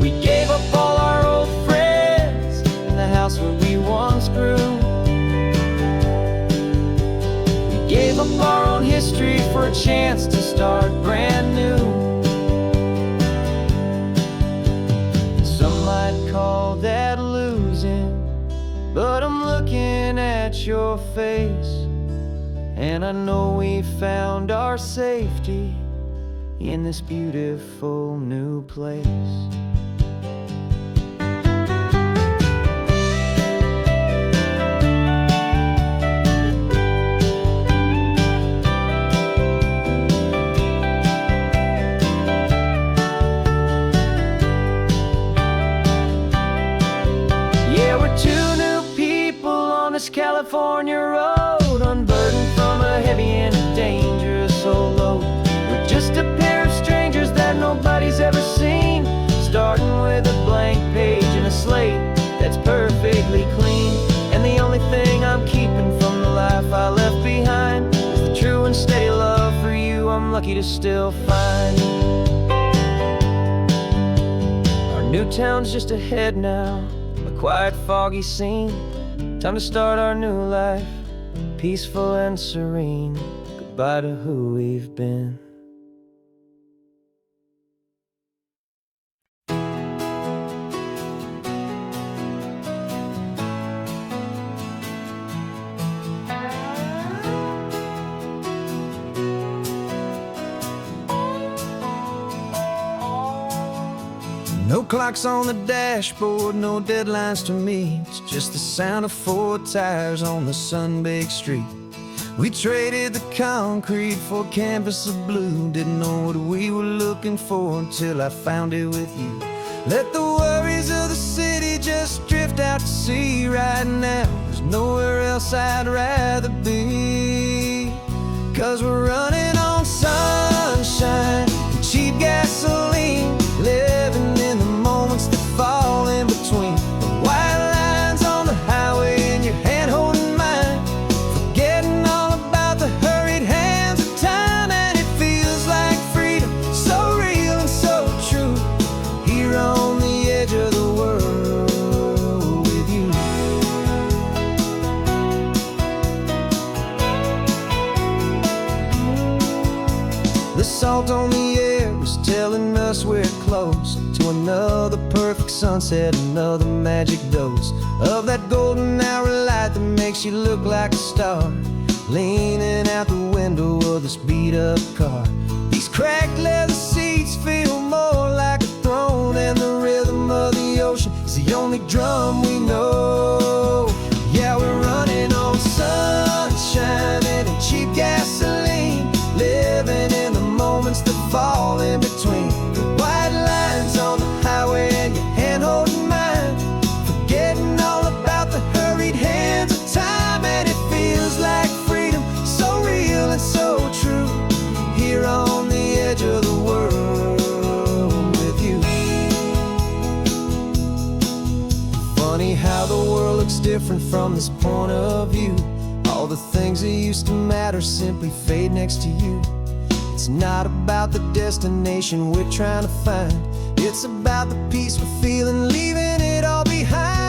We gave up all our old friends in the house where we once grew. Gave up our own history for a chance to start brand new. Some might call that losing, but I'm looking your face, and I know we found our safety in this beautiful new place. California road, unburdened from a heavy and a dangerous old load. We're just a pair of strangers that nobody's ever seen, starting with a blank page and a slate that's perfectly clean. And the only thing I'm keeping from the life I left behind is the true and steady love for you I'm lucky to still find. Our new town's just ahead now, a quiet, foggy scene. Time to start our new life, peaceful and serene. Goodbye to who we've been. No clocks on the dashboard, no deadlines to meet. It's just the sound of 4 tires on the sun-baked street. We traded the concrete for a canvas of blue. Didn't know what we were looking for until I found it with you. Let the worries of the city just drift out to sea right now. There's nowhere else I'd rather be, 'cause we're running on sunshine and cheap gasoline, living in the moments that fall in between the white lines on the highway and your hand holding mine, forgetting all about the hurried hands of time. And it feels like freedom, so real and so true, here on the edge of the world with you. The salt on the air is telling us we're close to another perfect sunset, another magic dose of that golden hour light that makes you look like a star, leaning out the window of this beat-up car. These cracked leather seats feel more like a throne, and the rhythm of the ocean is the only drum we know. Yeah, we're running on sunshine and cheap gasoline, living in the moments that fall in between the white lines on the highway and your hand holding mine, forgetting all about the hurried hands of time. And it feels like freedom, so real and so true, here on the edge of the world with you. Funny how the world looks different from this point of view. All the things that used to matter simply fade next to you. It's not about the destination we're trying to find, it's about the peace we're feeling, leaving it all behind.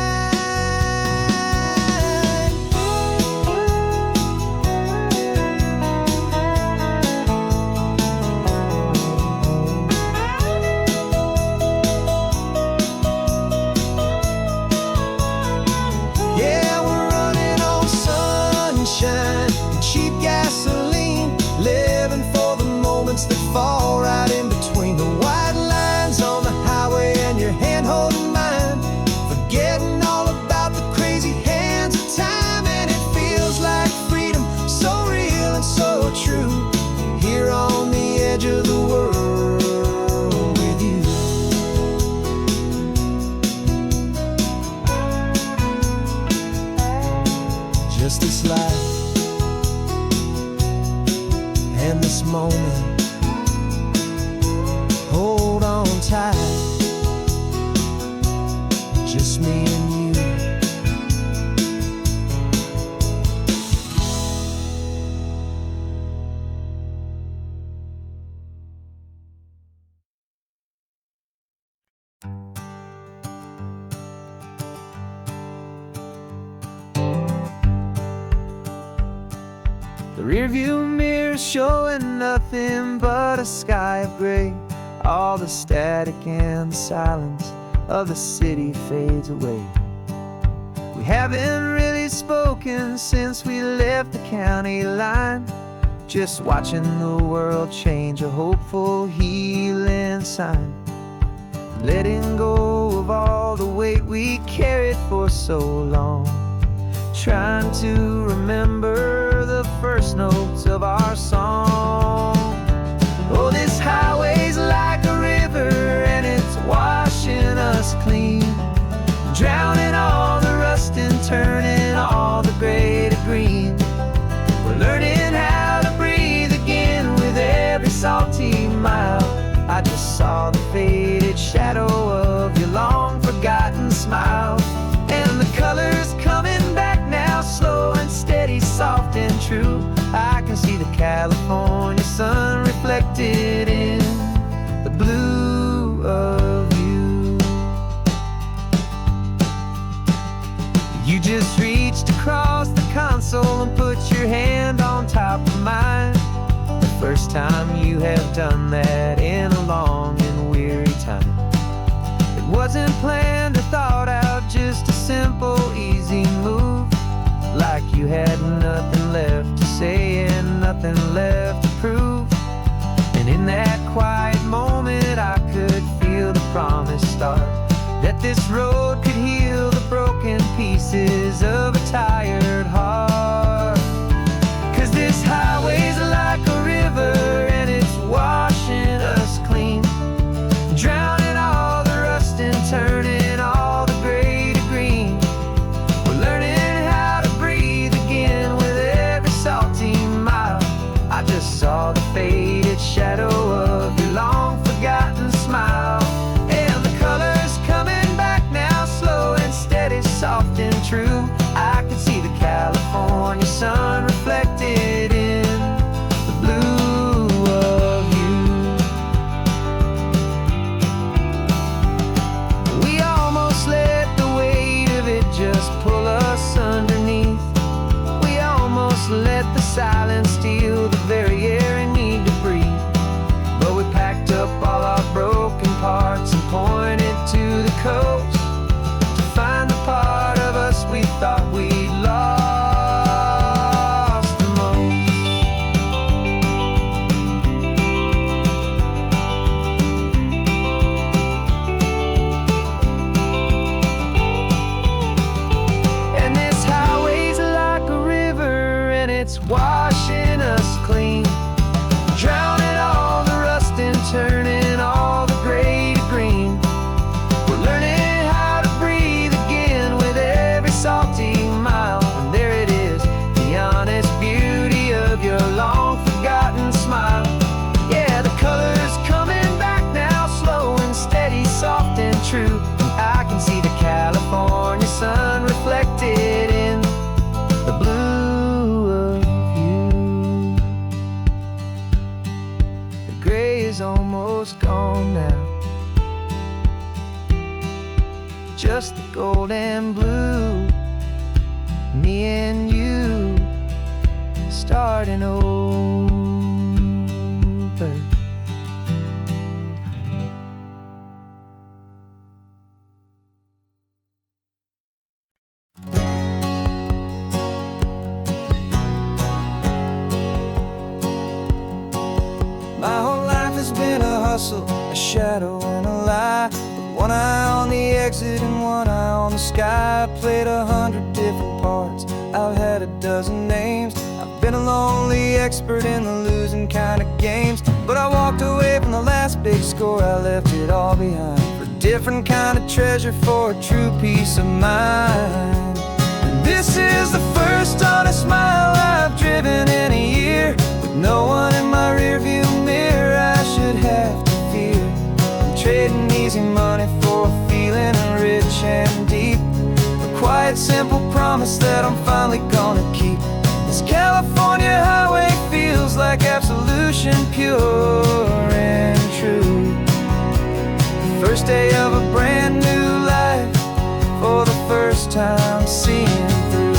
Yeah, we're running on sunshine and cheap gasoline, living for the moments that fall right in between the white lines on the highway and your hand holding mine, forgetting all about the crazy hands of time. And it feels like freedom, so real and so true, here on the edge of the world with you. Just this life and this moment, hold on tight, just me and you. The rearview mirror's showing nothing but a sky of gray. All the static and the silence of the city fades away. We haven't really we've spoken since we left the county line. Just watching the world change, a hopeful healing sign. Letting go of all the weight we carried for so long. Trying to remember the first notes of our song. Oh, this highway's like a river and it's washing us clean, drowning all the rust and turning all the gray to green. We're learning how to breathe again with every salty mile. I just saw the faded shadow of your long forgotten smile. And the colors coming back now, slow and steady, soft and true. I can see the California sun reflected in the blue of you. You just reached across the console and put your hand on top of mine. The first time you have done that in a long and weary time. It wasn't planned or thought out, just a simple, easy move. Like you had nothing left to say and nothing left to prove. And in that quiet moment I could feel the promise start, that this road could heal the broken pieces of a tired heart. 'Cause this highway's like a river and it's washing us clean, drowning all the rust and turning all the gray to green. We're learning how to breathe again with every salty mile. I just saw the faded shadow of your long forgotten smile. And the colors coming back now, slow and steady, soft and true. I can see the California sun reflected in the blue of you. We almost let the weight of it just pull us underneath. We almost let the silence steal the very air I need to breathe. But we packed up all our broken parts and pointed to the coast to find the part of us we thought we'd lost the most. And this highway's like a river and it's washing us clean, drowning all the rust and turning all the gray to green. We're learning how to breathe again with every salty mile. And there it is, the honest beauty of your long forgotten smile. Yeah, the colors coming back now, slow and steady, soft and true. I can see the California sun reflected in the blue of you. The gray is almost gone now, just the gold and blue. Me and you starting over. My whole life has been a hustle, a shadow and a lie, with one eye on the exit and one eye on the sky. I played 100 different parts, I've had a dozen names. I've been a lonely expert in the losing kind of games. But I walked away from the last big score, I left it all behind for a different kind of treasure, for a true peace of mind. And this is the first honest mile I've driven in a year, with no one in my rearview mirror I should have to fear. I'm trading easy money for a feeling rich and deep, a quiet, simple promise that I'm finally gonna keep. This California highway feels like absolution, pure and true. First day of a brand new life, for the first time seeing through.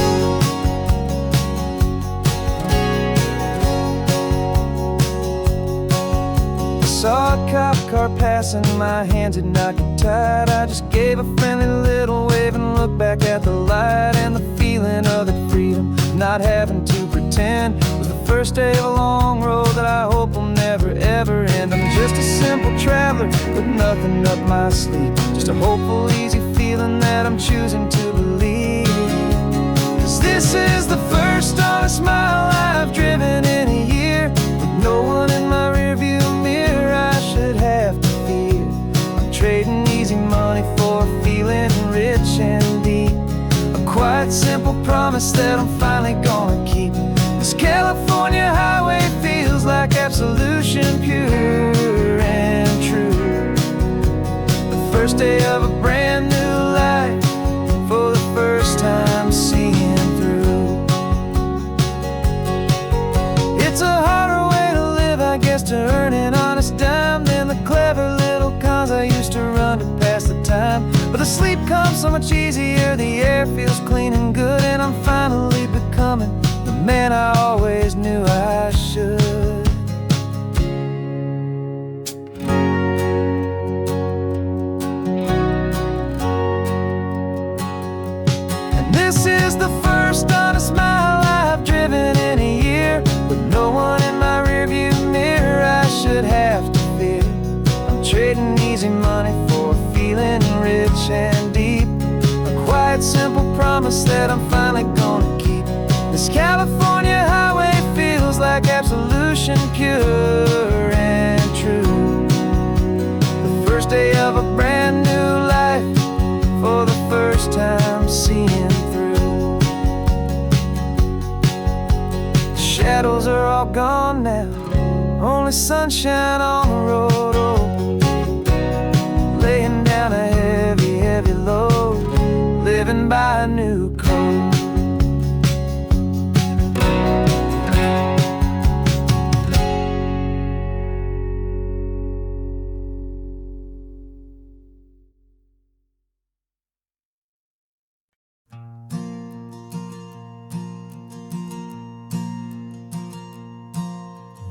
I saw a cop car passing, my hands had not got tied. I just gave a friendly little wave wave and look back at the light, and the feeling of the freedom, not having to pretend, was the first day of a long road that I hope will never ever end. I'm just a simple traveler with nothing up my sleeve, just a hopeful, easy feeling that I'm choosing to believe. 'Cause this is the first honest mile I've driven in a year, with no one in my rearview mirror I should have to fear. I'm trading easy money for a feeling rich and deep, a quiet, simple promise that I'm finally gonna keep. This California highway feels like absolution, pure and true. The first day of a brand new life, for the first time seeing through. It's a harder way to live, I guess, to earn an honest dime than the clever little cons I used to run to pass the time. But the sleep comes so much easier, the air feels clean and good, and I'm finally becoming the man I always knew I should. And this is the first honest mile I've driven in a year, with no one in my rearview mirror I should have to fear. I'm trading easy money for a feeling rich and deep, a quiet, simple promise that I'm finally gonna keep. This California highway feels like absolution, pure and true. The first day of a brand new life, for the first time seeing through. The shadows are all gone now, only sunshine on the road. Oh, laying down a heavy, heavy load, living by a new code.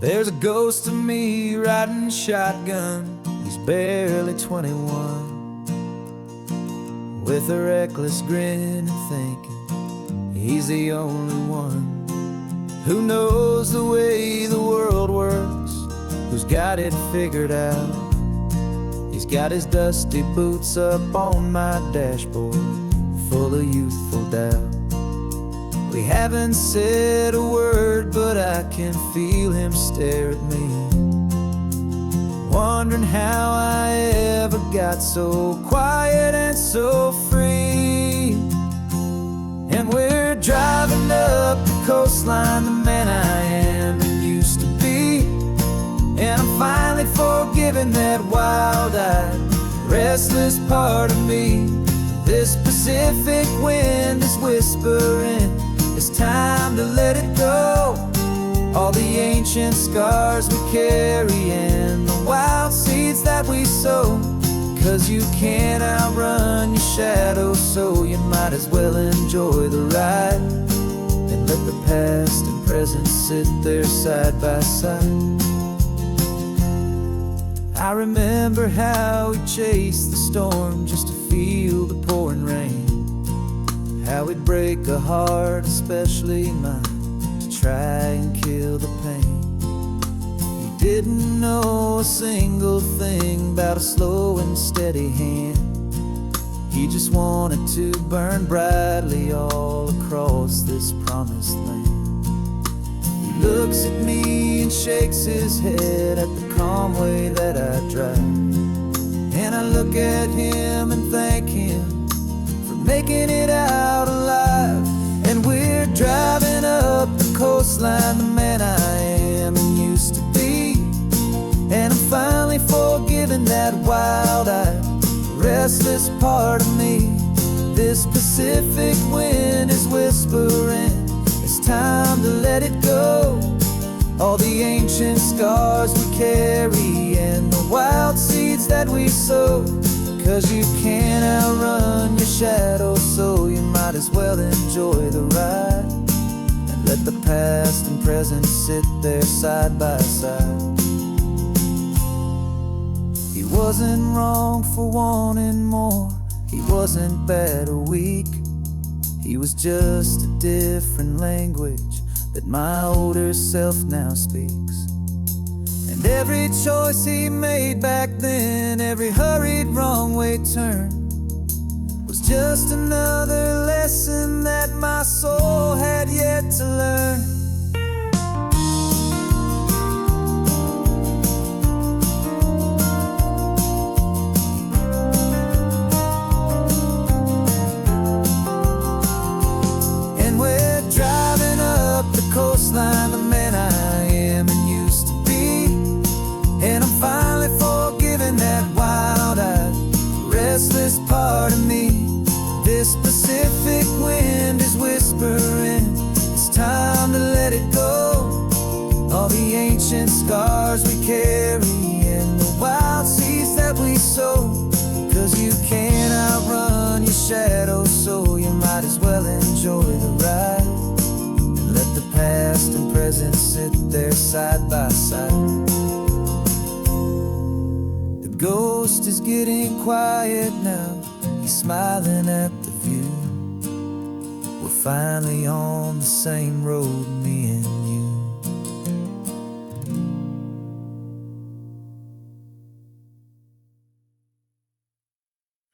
There's a ghost of me riding shotgun, he's barely 21, with a reckless grin and thinking he's the only one who knows the way the world works, who's got it figured out. He's got his dusty boots up on my dashboard, full of youthful doubt. We haven't said a word, but I can feel him stare at me, wondering how I ever got so quiet and so free. And we're driving up the coastline, the man I am and used to be, and I'm finally forgiving that wild-eyed, restless part of me. This Pacific wind is whispering, it's time to let it go. All the ancient scars we carry and the wild seeds that we sow. 'Cause you can't outrun your shadow, so you might as well enjoy the ride, and let the past and present sit there side by side. I remember how we chased the storm just to feel the pouring rain, how we'd break a heart, especially mine, to try and kill the pain. He didn't know a single thing about a slow and steady hand. He just wanted to burn brightly all across this promised land. He looks at me and shakes his head at the calm way that I drive, and I look at him and thank him for making it out alive. And we're driving up the coastline, the man I am and used to be, and I'm finally forgiving that wild-eyed, restless part of me. This Pacific wind is whispering, it's time to let it go. All the ancient scars we carry and the wild seeds that we sow. 'Cause you can't outrun your shadow, so you might as well enjoy the ride, and let the past and present sit there side by side. He wasn't wrong for wanting more, He wasn't bad or weak, he was just a different language that my older self now speaks. And every choice he made back then, every hurried wrong way turn, was just another lesson that my soul had yet to learn. And we're driving up the coastline, the man I am and used to be, and I'm finally forgiving that wild-eyed, restless part of me. This Pacific wind is whispering, it's time to let it go. All the ancient scars we carry and the wild seeds that we sow. 'Cause you can't outrun your shadow, so you might as well enjoy the ride. And let the past and present sit there side by side. The ghost is getting quiet now, he's smiling at the view. We're finally on the same road, me and you.